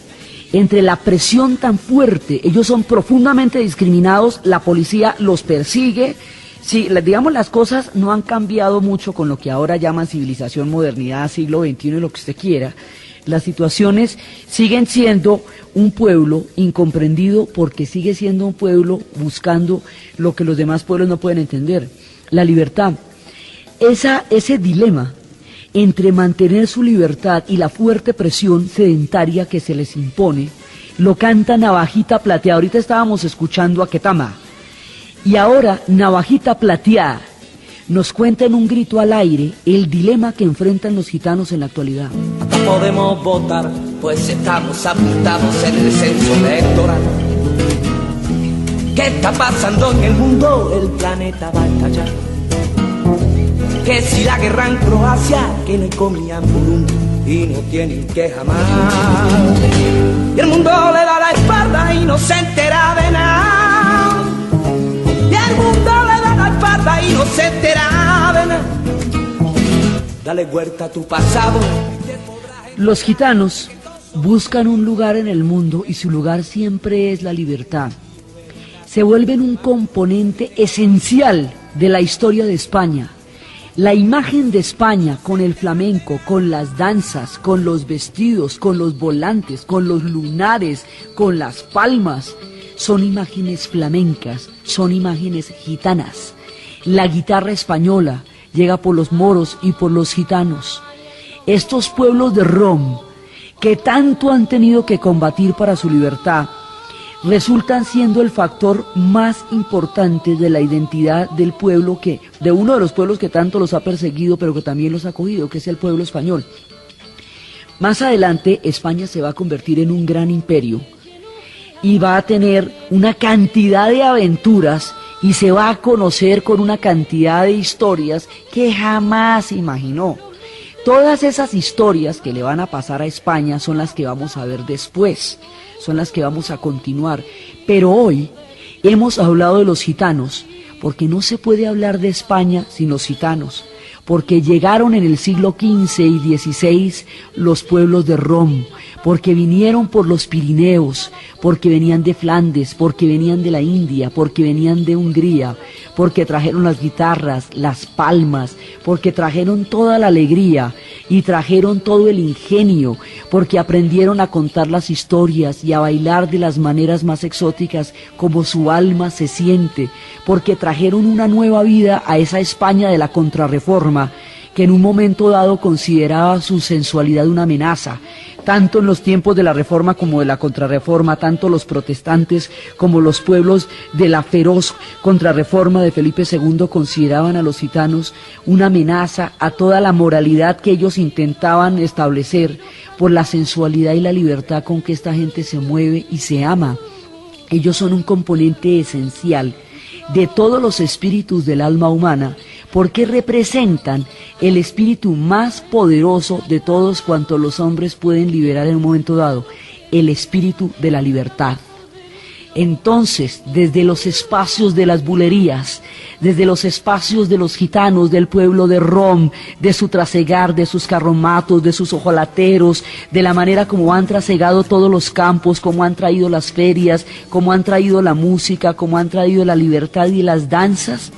entre la presión tan fuerte. Ellos son profundamente discriminados, la policía los persigue. Sí, digamos, las cosas no han cambiado mucho con lo que ahora llaman civilización, modernidad, siglo XXI y lo que usted quiera. Las situaciones siguen siendo un pueblo incomprendido porque sigue siendo un pueblo buscando lo que los demás pueblos no pueden entender, la libertad. Ese dilema entre mantener su libertad y la fuerte presión sedentaria que se les impone, lo canta Navajita Plateada. Ahorita estábamos escuchando a Ketama, y ahora Navajita Plateada nos cuenta en un grito al aire el dilema que enfrentan los gitanos en la actualidad. Hasta podemos votar, pues estamos apuntados en el censo electoral. ¿Qué está pasando en el mundo? El planeta va a estallar. Que si la guerra en Croacia, que no comían Burundi y no tienen que jamás. Y el mundo le da la espalda y no se entera de nada. Y el mundo le da la espalda y no se entera de nada. Dale vuelta a tu pasado. Los gitanos buscan un lugar en el mundo y su lugar siempre es la libertad. Se vuelven un componente esencial de la historia de España. La imagen de España con el flamenco, con las danzas, con los vestidos, con los volantes, con los lunares, con las palmas, son imágenes flamencas, son imágenes gitanas. La guitarra española llega por los moros y por los gitanos. Estos pueblos de Rom, que tanto han tenido que combatir para su libertad, resultan siendo el factor más importante de la identidad del pueblo de uno de los pueblos que tanto los ha perseguido, pero que también los ha acogido, que es el pueblo español. Más adelante, España se va a convertir en un gran imperio y va a tener una cantidad de aventuras y se va a conocer con una cantidad de historias que jamás imaginó. Todas esas historias que le van a pasar a España son las que vamos a ver después, son las que vamos a continuar. Pero hoy hemos hablado de los gitanos, porque no se puede hablar de España sin los gitanos, porque llegaron en el siglo XV y XVI los pueblos de Rom, porque vinieron por los Pirineos, porque venían de Flandes, porque venían de la India, porque venían de Hungría, porque trajeron las guitarras, las palmas, porque trajeron toda la alegría y trajeron todo el ingenio, porque aprendieron a contar las historias y a bailar de las maneras más exóticas como su alma se siente, porque trajeron una nueva vida a esa España de la Contrarreforma que en un momento dado consideraba su sensualidad una amenaza, tanto en los tiempos de la Reforma como de la Contrarreforma, tanto los protestantes como los pueblos de la feroz Contrarreforma de Felipe II consideraban a los gitanos una amenaza a toda la moralidad que ellos intentaban establecer por la sensualidad y la libertad con que esta gente se mueve y se ama. Ellos son un componente esencial de todos los espíritus del alma humana, porque representan el espíritu más poderoso de todos cuantos los hombres pueden liberar en un momento dado, el espíritu de la libertad. Entonces, desde los espacios de las bulerías, desde los espacios de los gitanos del pueblo de Rom, de su trasegar, de sus carromatos, de sus ojalateros, de la manera como han trasegado todos los campos, como han traído las ferias, como han traído la música, como han traído la libertad y las danzas.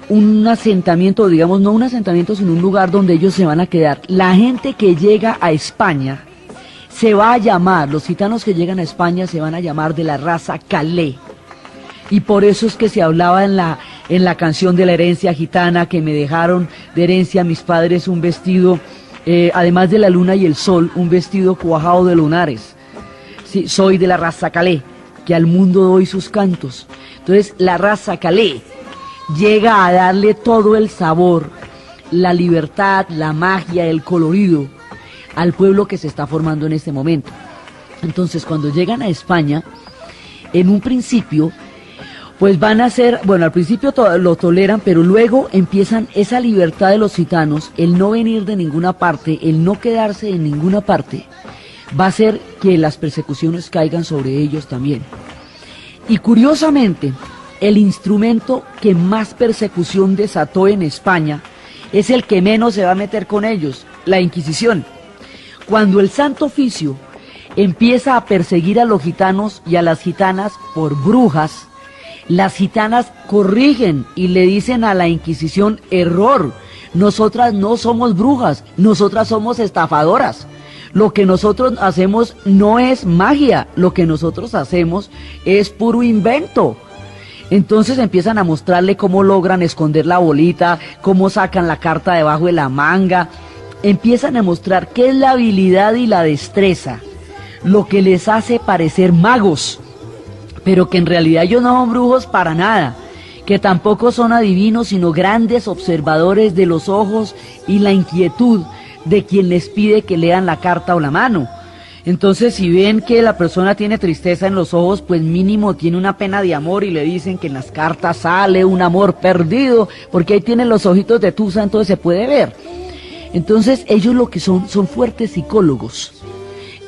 Un asentamiento, digamos, no un asentamiento, sino un lugar donde ellos se van a quedar. La gente que llega a España se va a llamar, los gitanos que llegan a España se van a llamar de la raza Calé. Y por eso es que se hablaba en la canción de la herencia gitana, que me dejaron de herencia mis padres un vestido, además de la luna y el sol, un vestido cuajado de lunares. Sí, soy de la raza Calé, que al mundo doy sus cantos. Entonces, la raza Calé llega a darle todo el sabor, la libertad, la magia, el colorido al pueblo que se está formando en este momento. Entonces, cuando llegan a España, en un principio, pues van a ser, bueno, al principio lo toleran, pero luego empiezan esa libertad de los gitanos, el no venir de ninguna parte, el no quedarse en ninguna parte, va a hacer que las persecuciones caigan sobre ellos también. Y curiosamente, el instrumento que más persecución desató en España es el que menos se va a meter con ellos, la Inquisición. Cuando el Santo Oficio empieza a perseguir a los gitanos y a las gitanas por brujas, las gitanas corrigen y le dicen a la Inquisición: error, nosotras no somos brujas, nosotras somos estafadoras. Lo que nosotros hacemos no es magia, lo que nosotros hacemos es puro invento. Entonces empiezan a mostrarle cómo logran esconder la bolita, cómo sacan la carta debajo de la manga. Empiezan a mostrar qué es la habilidad y la destreza, lo que les hace parecer magos, pero que en realidad ellos no son brujos para nada, que tampoco son adivinos, sino grandes observadores de los ojos y la inquietud de quien les pide que lean la carta o la mano. Entonces, si ven que la persona tiene tristeza en los ojos, pues mínimo tiene una pena de amor y le dicen que en las cartas sale un amor perdido, porque ahí tienen los ojitos de tusa, entonces se puede ver. Entonces, ellos lo que son fuertes psicólogos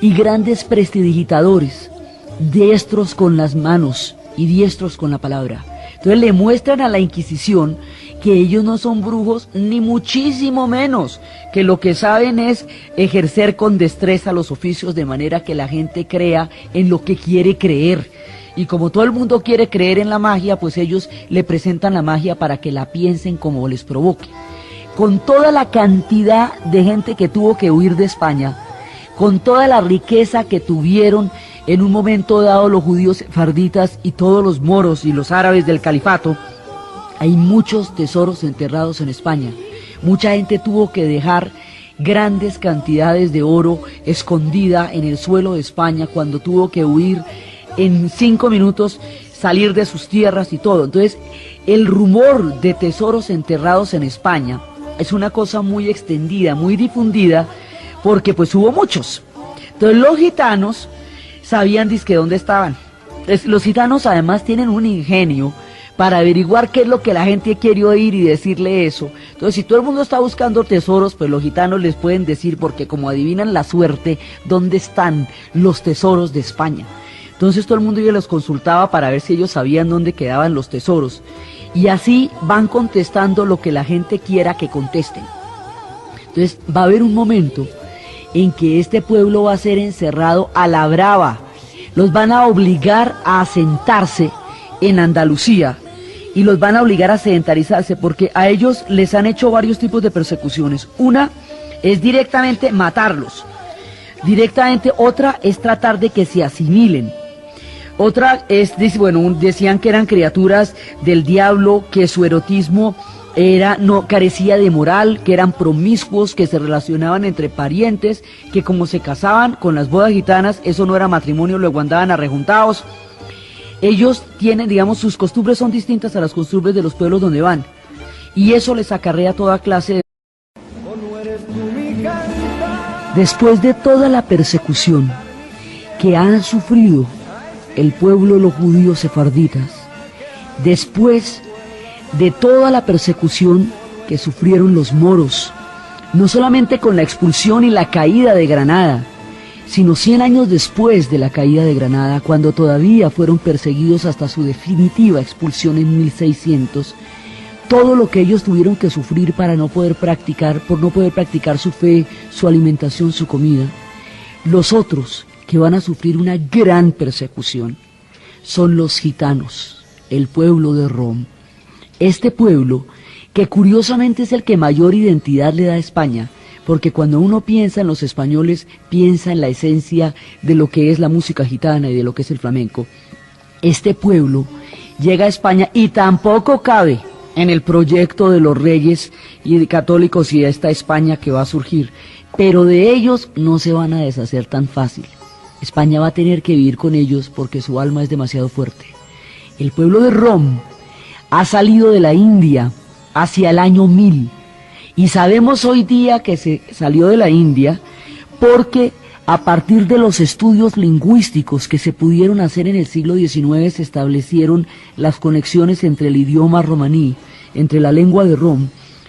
y grandes prestidigitadores, diestros con las manos y diestros con la palabra. Entonces le muestran a la Inquisición que ellos no son brujos, ni muchísimo menos, que lo que saben es ejercer con destreza los oficios de manera que la gente crea en lo que quiere creer. Y como todo el mundo quiere creer en la magia, pues ellos le presentan la magia para que la piensen como les provoque. Con toda la cantidad de gente que tuvo que huir de España, con toda la riqueza que tuvieron en un momento dado los judíos sefarditas y todos los moros y los árabes del califato, hay muchos tesoros enterrados en España. Mucha gente tuvo que dejar grandes cantidades de oro escondida en el suelo de España cuando tuvo que huir en 5 minutos, salir de sus tierras y todo. Entonces, el rumor de tesoros enterrados en España es una cosa muy extendida, muy difundida, porque pues hubo muchos. Entonces, los gitanos sabían dizque dónde estaban. Los gitanos además tienen un ingenio para averiguar qué es lo que la gente quiere oír y decirle eso. Entonces, si todo el mundo está buscando tesoros, pues los gitanos les pueden decir, porque como adivinan la suerte, dónde están los tesoros de España. Entonces todo el mundo ya los consultaba para ver si ellos sabían dónde quedaban los tesoros. Y así van contestando lo que la gente quiera que contesten. Entonces va a haber un momento en que este pueblo va a ser encerrado a la brava. Los van a obligar a asentarse en Andalucía y los van a obligar a sedentarizarse, porque a ellos les han hecho varios tipos de persecuciones. Una es directamente matarlos. Directamente, otra es tratar de que se asimilen. Otra es, bueno, decían que eran criaturas del diablo, que su erotismo no carecía de moral, que eran promiscuos, que se relacionaban entre parientes, que como se casaban con las bodas gitanas, eso no era matrimonio, luego andaban arrejuntados. Ellos tienen, digamos, sus costumbres son distintas a las costumbres de los pueblos donde van, y eso les acarrea toda clase de... Después de toda la persecución que han sufrido el pueblo, los judíos sefarditas, después de toda la persecución que sufrieron los moros, no solamente con la expulsión y la caída de Granada, sino 100 años después de la caída de Granada, cuando todavía fueron perseguidos hasta su definitiva expulsión en 1600, todo lo que ellos tuvieron que sufrir para no poder practicar, por no poder practicar su fe, su alimentación, su comida, los otros que van a sufrir una gran persecución son los gitanos, el pueblo de Rom. Este pueblo, que curiosamente es el que mayor identidad le da a España, porque cuando uno piensa en los españoles, piensa en la esencia de lo que es la música gitana y de lo que es el flamenco. Este pueblo llega a España y tampoco cabe en el proyecto de los reyes y de católicos y de esta España que va a surgir, pero de ellos no se van a deshacer tan fácil. España va a tener que vivir con ellos porque su alma es demasiado fuerte. El pueblo de Rom ha salido de la India hacia el año 1000 y sabemos hoy día que se salió de la India porque a partir de los estudios lingüísticos que se pudieron hacer en el siglo XIX se establecieron las conexiones entre el idioma romaní, entre la lengua de Rom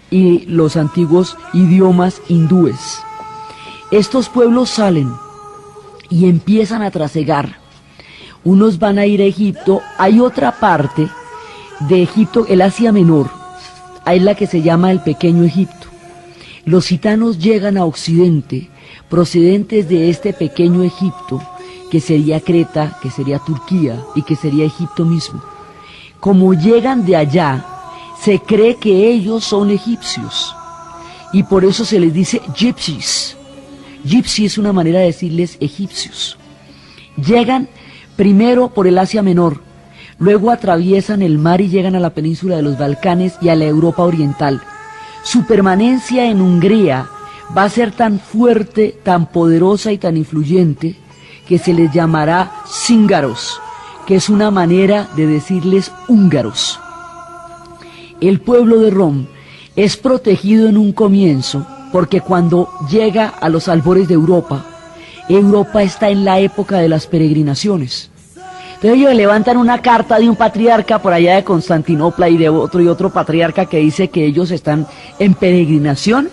y los antiguos idiomas hindúes. Estos pueblos salen y empiezan a trasegar. Unos van a ir a Egipto, hay otra parte de Egipto, el Asia Menor, es la que se llama el Pequeño Egipto. Los gitanos llegan a Occidente, procedentes de este Pequeño Egipto, que sería Creta, que sería Turquía y que sería Egipto mismo. Como llegan de allá, se cree que ellos son egipcios, y por eso se les dice gypsies. Gypsy es una manera de decirles egipcios. Llegan primero por el Asia Menor, luego atraviesan el mar y llegan a la península de los Balcanes y a la Europa Oriental. Su permanencia en Hungría va a ser tan fuerte, tan poderosa y tan influyente que se les llamará cíngaros, que es una manera de decirles húngaros. El pueblo de Rom es protegido en un comienzo porque cuando llega a los albores de Europa, Europa está en la época de las peregrinaciones. Entonces ellos levantan una carta de un patriarca por allá de Constantinopla y de otro patriarca que dice que ellos están en peregrinación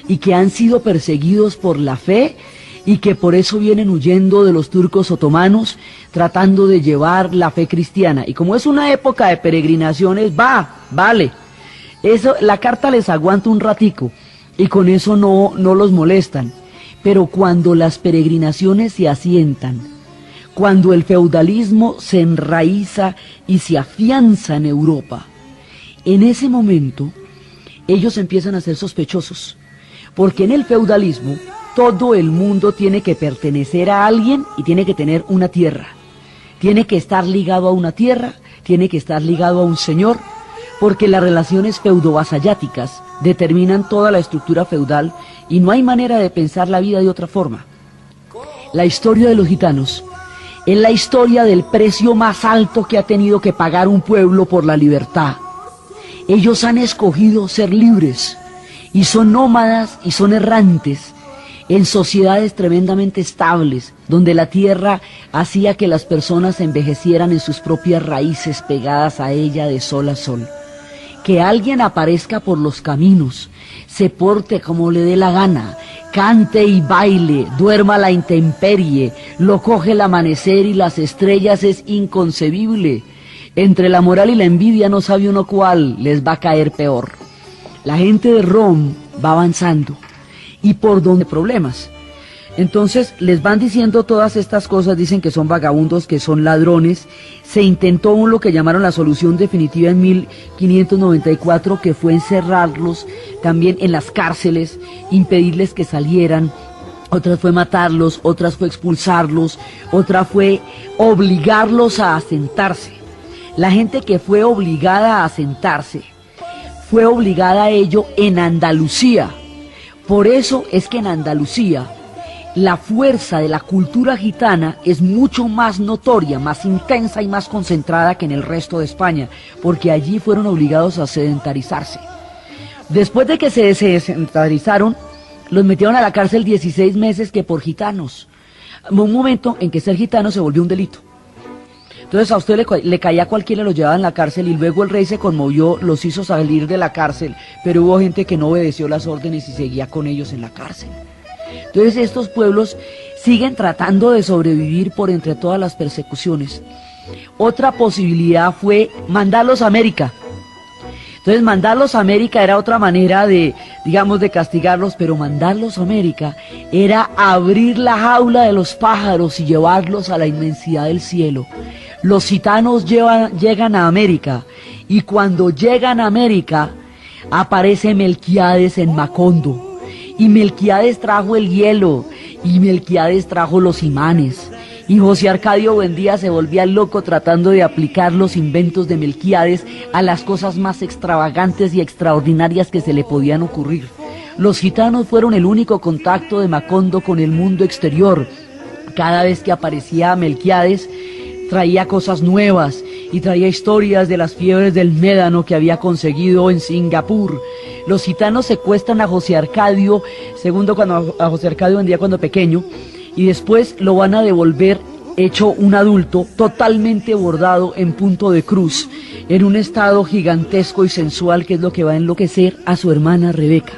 y que han sido perseguidos por la fe y que por eso vienen huyendo de los turcos otomanos tratando de llevar la fe cristiana. Y como es una época de peregrinaciones, vale, eso, la carta les aguanta un ratico y con eso no los molestan. Pero cuando las peregrinaciones se asientan, cuando el feudalismo se enraiza y se afianza en Europa, en ese momento ellos empiezan a ser sospechosos, porque en el feudalismo todo el mundo tiene que pertenecer a alguien y tiene que tener una tierra, tiene que estar ligado a una tierra, tiene que estar ligado a un señor, porque las relaciones feudo-vasalláticas determinan toda la estructura feudal y no hay manera de pensar la vida de otra forma. La historia de los gitanos es la historia del precio más alto que ha tenido que pagar un pueblo por la libertad. Ellos han escogido ser libres y son nómadas y son errantes en sociedades tremendamente estables, donde la tierra hacía que las personas envejecieran en sus propias raíces pegadas a ella de sol a sol. Que alguien aparezca por los caminos, se porte como le dé la gana, cante y baile, duerma a la intemperie, lo coge el amanecer y las estrellas es inconcebible. Entre la moral y la envidia no sabe uno cuál les va a caer peor. La gente de Rom va avanzando y por donde problemas. Entonces les van diciendo todas estas cosas, dicen que son vagabundos, que son ladrones. Se intentó lo que llamaron la solución definitiva en 1594, que fue encerrarlos también en las cárceles, impedirles que salieran. Otras fue matarlos, otras fue expulsarlos, otra fue obligarlos a asentarse. La gente que fue obligada a asentarse, fue obligada a ello en Andalucía. Por eso es que en Andalucía la fuerza de la cultura gitana es mucho más notoria, más intensa y más concentrada que en el resto de España, porque allí fueron obligados a sedentarizarse. Después de que se sedentarizaron, los metieron a la cárcel 16 meses que por gitanos. Un momento en que ser gitano se volvió un delito. Entonces a usted le caía cualquiera, lo llevaba en la cárcel, y luego el rey se conmovió, los hizo salir de la cárcel, pero hubo gente que no obedeció las órdenes y seguía con ellos en la cárcel. Entonces estos pueblos siguen tratando de sobrevivir por entre todas las persecuciones. Otra posibilidad fue mandarlos a América. Entonces mandarlos a América era otra manera de, digamos, de castigarlos, pero mandarlos a América era abrir la jaula de los pájaros y llevarlos a la inmensidad del cielo. Los gitanos llegan a América, y cuando llegan a América aparece Melquíades en Macondo. Y Melquíades trajo el hielo, y Melquíades trajo los imanes. Y José Arcadio Buendía se volvía loco tratando de aplicar los inventos de Melquíades a las cosas más extravagantes y extraordinarias que se le podían ocurrir. Los gitanos fueron el único contacto de Macondo con el mundo exterior. Cada vez que aparecía Melquíades, traía cosas nuevas y traía historias de las fiebres del médano que había conseguido en Singapur. Los gitanos secuestran a José Arcadio II, a José Arcadio Buendía cuando pequeño, y después lo van a devolver hecho un adulto, totalmente bordado en punto de cruz, en un estado gigantesco y sensual, que es lo que va a enloquecer a su hermana Rebeca.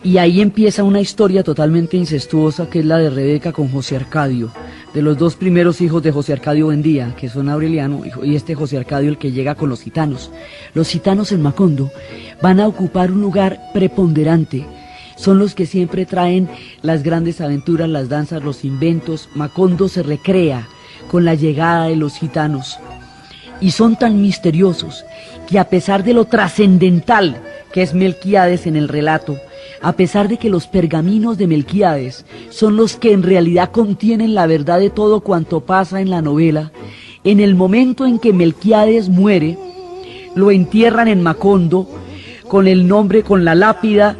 Y ahí empieza una historia totalmente incestuosa, que es la de Rebeca con José Arcadio, de los dos primeros hijos de José Arcadio Buendía, que son Aureliano y este José Arcadio, el que llega con los gitanos. Los gitanos en Macondo van a ocupar un lugar preponderante. Son los que siempre traen las grandes aventuras, las danzas, los inventos. Macondo se recrea con la llegada de los gitanos. Y son tan misteriosos que, a pesar de lo trascendental que es Melquíades en el relato, a pesar de que los pergaminos de Melquíades son los que en realidad contienen la verdad de todo cuanto pasa en la novela, en el momento en que Melquíades muere, lo entierran en Macondo con el nombre, con la lápida,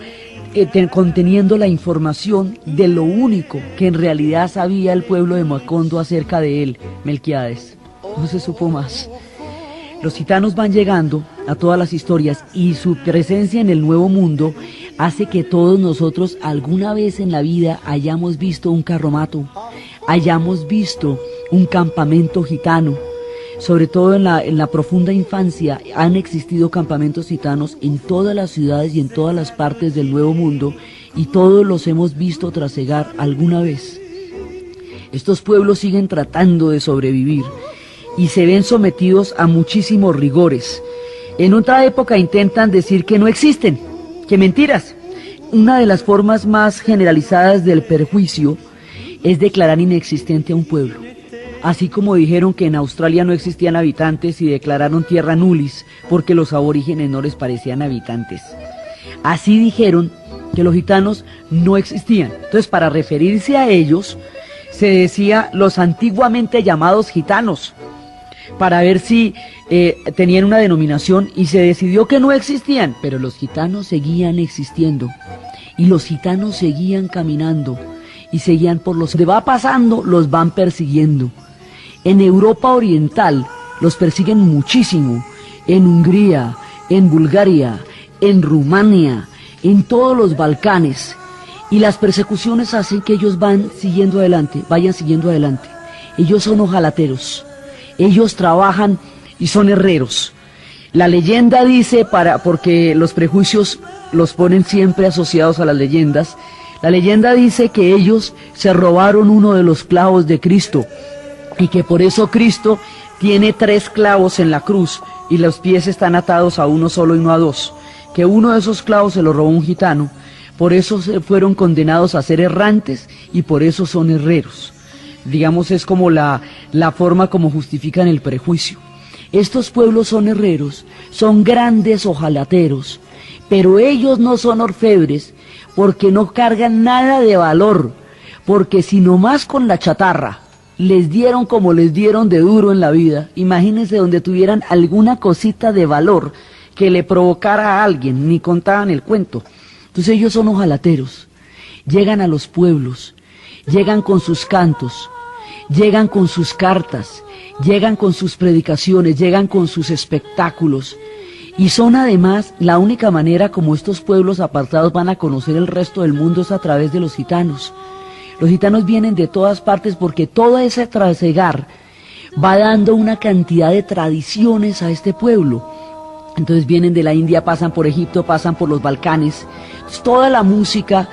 conteniendo la información de lo único que en realidad sabía el pueblo de Macondo acerca de él, Melquíades. No se supo más. Los gitanos van llegando a todas las historias, y su presencia en el Nuevo Mundo hace que todos nosotros alguna vez en la vida hayamos visto un carromato, hayamos visto un campamento gitano. Sobre todo en la profunda infancia han existido campamentos gitanos en todas las ciudades y en todas las partes del Nuevo Mundo, y todos los hemos visto trasegar alguna vez. Estos pueblos siguen tratando de sobrevivir y se ven sometidos a muchísimos rigores. En otra época intentan decir que no existen, que mentiras. Una de las formas más generalizadas del perjuicio es declarar inexistente a un pueblo. Así como dijeron que en Australia no existían habitantes y declararon tierra nullis porque los aborígenes no les parecían habitantes. Así dijeron que los gitanos no existían. Entonces, para referirse a ellos, se decía los antiguamente llamados gitanos, para ver si tenían una denominación, y se decidió que no existían, pero los gitanos seguían existiendo, y los gitanos seguían caminando, y seguían por los que va pasando, los van persiguiendo. En Europa Oriental los persiguen muchísimo, en Hungría, en Bulgaria, en Rumania, en todos los Balcanes, y las persecuciones hacen que ellos vayan siguiendo adelante. Ellos son hojalateros, ellos trabajan y son herreros. La leyenda dice, porque los prejuicios los ponen siempre asociados a las leyendas, la leyenda dice que ellos se robaron uno de los clavos de Cristo, y que por eso Cristo tiene 3 clavos en la cruz y los pies están atados a uno solo y no a 2, que uno de esos clavos se lo robó un gitano, por eso fueron condenados a ser errantes y por eso son herreros. Digamos, es como la forma como justifican el prejuicio. Estos pueblos son herreros, son grandes hojalateros, pero ellos no son orfebres porque no cargan nada de valor, porque si nomás con la chatarra les dieron como les dieron de duro en la vida, imagínense donde tuvieran alguna cosita de valor que le provocara a alguien, ni contaban el cuento. Entonces ellos son hojalateros, llegan a los pueblos, llegan con sus cantos, llegan con sus cartas, llegan con sus predicaciones, llegan con sus espectáculos, y son además la única manera como estos pueblos apartados van a conocer el resto del mundo es a través de los gitanos. Los gitanos vienen de todas partes porque todo ese trasegar va dando una cantidad de tradiciones a este pueblo. Entonces vienen de la India, pasan por Egipto, pasan por los Balcanes. Entonces, toda la música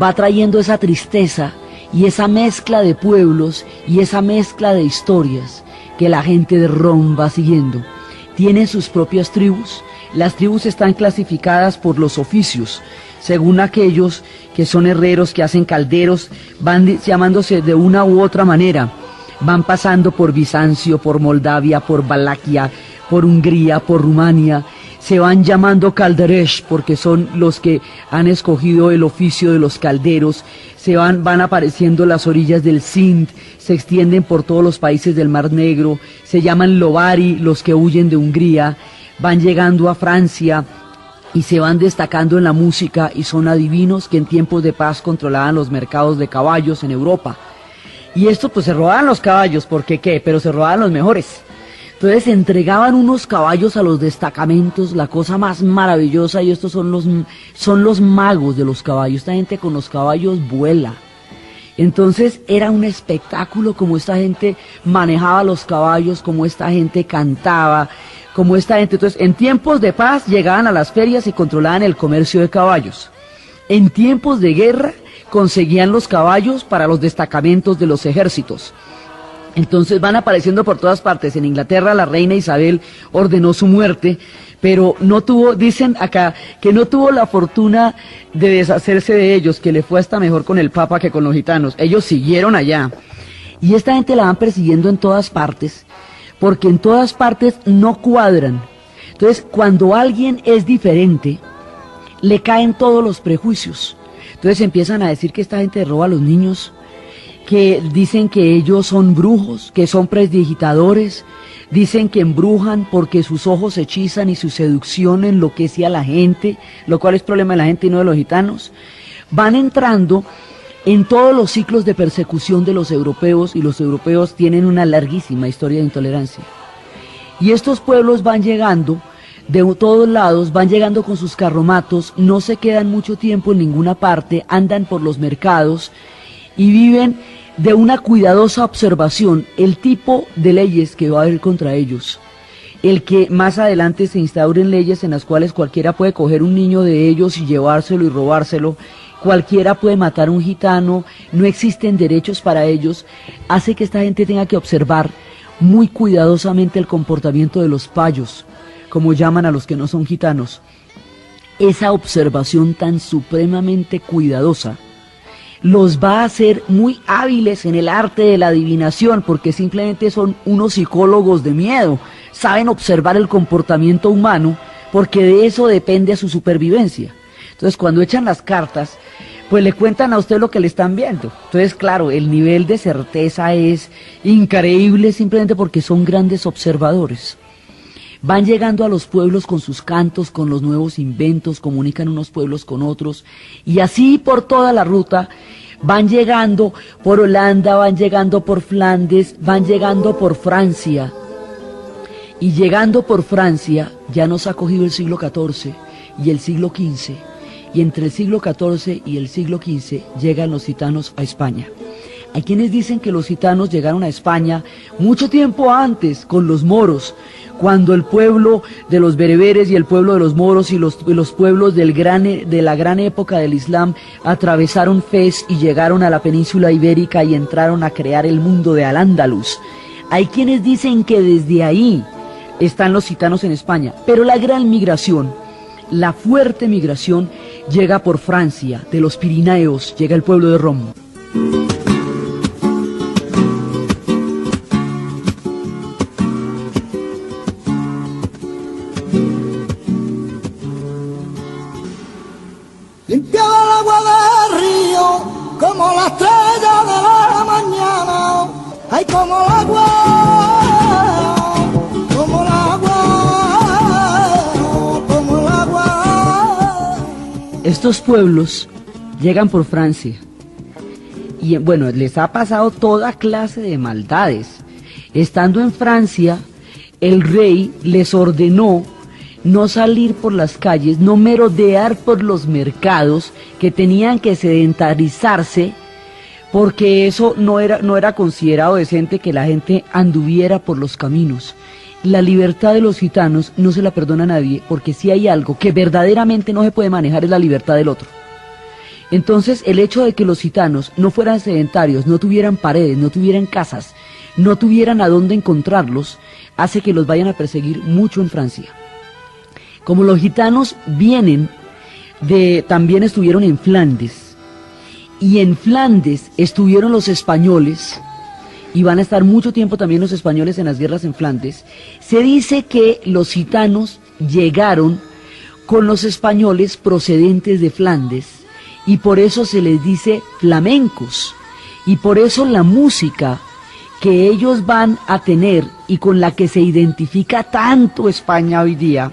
va trayendo esa tristeza y esa mezcla de pueblos y esa mezcla de historias que la gente de Rom va siguiendo. Tienen sus propias tribus. Las tribus están clasificadas por los oficios, según aquellos que son herreros, que hacen calderos, van llamándose de una u otra manera. Van pasando por Bizancio, por Moldavia, por Valaquia, por Hungría, por Rumania. Se van llamando calderesh porque son los que han escogido el oficio de los calderos. Van apareciendo las orillas del Sind, se extienden por todos los países del Mar Negro. Se llaman lovari los que huyen de Hungría. Van llegando a Francia y se van destacando en la música y son adivinos que en tiempos de paz controlaban los mercados de caballos en Europa. Y esto pues se robaban los caballos, ¿porque qué? Pero se robaban los mejores. Entonces entregaban unos caballos a los destacamentos, la cosa más maravillosa, y estos son los magos de los caballos. Esta gente con los caballos vuela. Entonces era un espectáculo como esta gente manejaba los caballos, como esta gente cantaba, como esta gente. Entonces en tiempos de paz llegaban a las ferias y controlaban el comercio de caballos. En tiempos de guerra conseguían los caballos para los destacamentos de los ejércitos. Entonces van apareciendo por todas partes. En Inglaterra la reina Isabel ordenó su muerte, pero no tuvo, dicen acá, que no tuvo la fortuna de deshacerse de ellos, que le fue hasta mejor con el Papa que con los gitanos. Ellos siguieron allá. Y esta gente la van persiguiendo en todas partes, porque en todas partes no cuadran. Entonces, cuando alguien es diferente, le caen todos los prejuicios. Entonces empiezan a decir que esta gente roba a los niños, que dicen que ellos son brujos, que son prestidigitadores, dicen que embrujan porque sus ojos hechizan y su seducción enloquece a la gente, lo cual es problema de la gente y no de los gitanos. Van entrando en todos los ciclos de persecución de los europeos, y los europeos tienen una larguísima historia de intolerancia. Y estos pueblos van llegando de todos lados, van llegando con sus carromatos, no se quedan mucho tiempo en ninguna parte, andan por los mercados y viven de una cuidadosa observación el tipo de leyes que va a haber contra ellos. El que más adelante se instauren leyes en las cuales cualquiera puede coger un niño de ellos y llevárselo y robárselo, cualquiera puede matar a un gitano, no existen derechos para ellos, hace que esta gente tenga que observar muy cuidadosamente el comportamiento de los payos, como llaman a los que no son gitanos. Esa observación tan supremamente cuidadosa los va a hacer muy hábiles en el arte de la adivinación, porque simplemente son unos psicólogos de miedo, saben observar el comportamiento humano, porque de eso depende a su supervivencia. Entonces cuando echan las cartas, pues le cuentan a usted lo que le están viendo. Entonces claro, el nivel de certeza es increíble simplemente porque son grandes observadores. Van llegando a los pueblos con sus cantos, con los nuevos inventos, comunican unos pueblos con otros, y así por toda la ruta van llegando por Holanda, van llegando por Flandes, van llegando por Francia. Y llegando por Francia ya nos ha cogido el siglo XIV y el siglo XV, y entre el siglo XIV y el siglo XV llegan los gitanos a España. Hay quienes dicen que los gitanos llegaron a España mucho tiempo antes con los moros, cuando el pueblo de los bereberes y el pueblo de los moros y los pueblos de la gran época del Islam atravesaron Fez y llegaron a la península ibérica y entraron a crear el mundo de Al-Ándalus. Hay quienes dicen que desde ahí están los gitanos en España, pero la gran migración, la fuerte migración, llega por Francia, de los Pirineos, llega el pueblo de Romo. Limpiaba el agua del río como la estrella de la mañana. Ay, como el agua, como el agua, como el agua. Estos pueblos llegan por Francia y bueno, les ha pasado toda clase de maldades. Estando en Francia, el rey les ordenó no salir por las calles, no merodear por los mercados, que tenían que sedentarizarse, porque eso no era considerado decente que la gente anduviera por los caminos. La libertad de los gitanos no se la perdona a nadie, porque si hay algo que verdaderamente no se puede manejar es la libertad del otro. Entonces, el hecho de que los gitanos no fueran sedentarios, no tuvieran paredes, no tuvieran casas, no tuvieran a dónde encontrarlos, hace que los vayan a perseguir mucho en Francia. Como los gitanos también estuvieron en Flandes, y en Flandes estuvieron los españoles, y van a estar mucho tiempo también los españoles en las guerras en Flandes, se dice que los gitanos llegaron con los españoles procedentes de Flandes, y por eso se les dice flamencos, y por eso la música que ellos van a tener y con la que se identifica tanto España hoy día,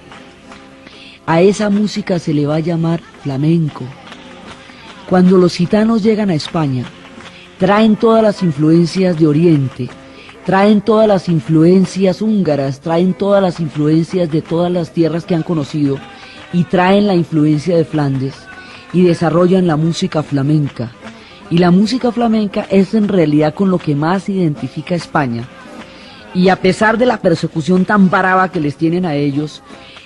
a esa música se le va a llamar flamenco. Cuando los gitanos llegan a España, traen todas las influencias de Oriente, traen todas las influencias húngaras, traen todas las influencias de todas las tierras que han conocido y traen la influencia de Flandes y desarrollan la música flamenca. Y la música flamenca es en realidad con lo que más identifica a España. Y a pesar de la persecución tan brava que les tienen a ellos,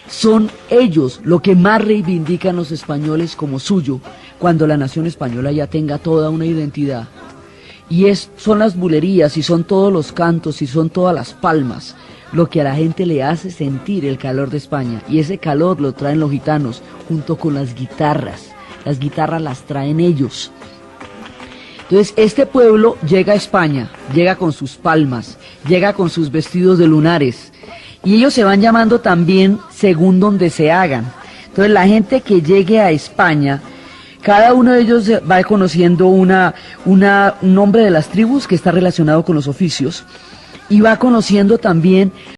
son ellos lo que más reivindican los españoles como suyo, cuando la nación española ya tenga toda una identidad. Y son las bulerías, y son todos los cantos, y son todas las palmas, lo que a la gente le hace sentir el calor de España. Y ese calor lo traen los gitanos, junto con las guitarras. Las guitarras las traen ellos. Entonces, este pueblo llega a España, llega con sus palmas, llega con sus vestidos de lunares, y ellos se van llamando también según donde se hagan. Entonces la gente que llegue a España, cada uno de ellos va conociendo un nombre de las tribus que está relacionado con los oficios, y va conociendo también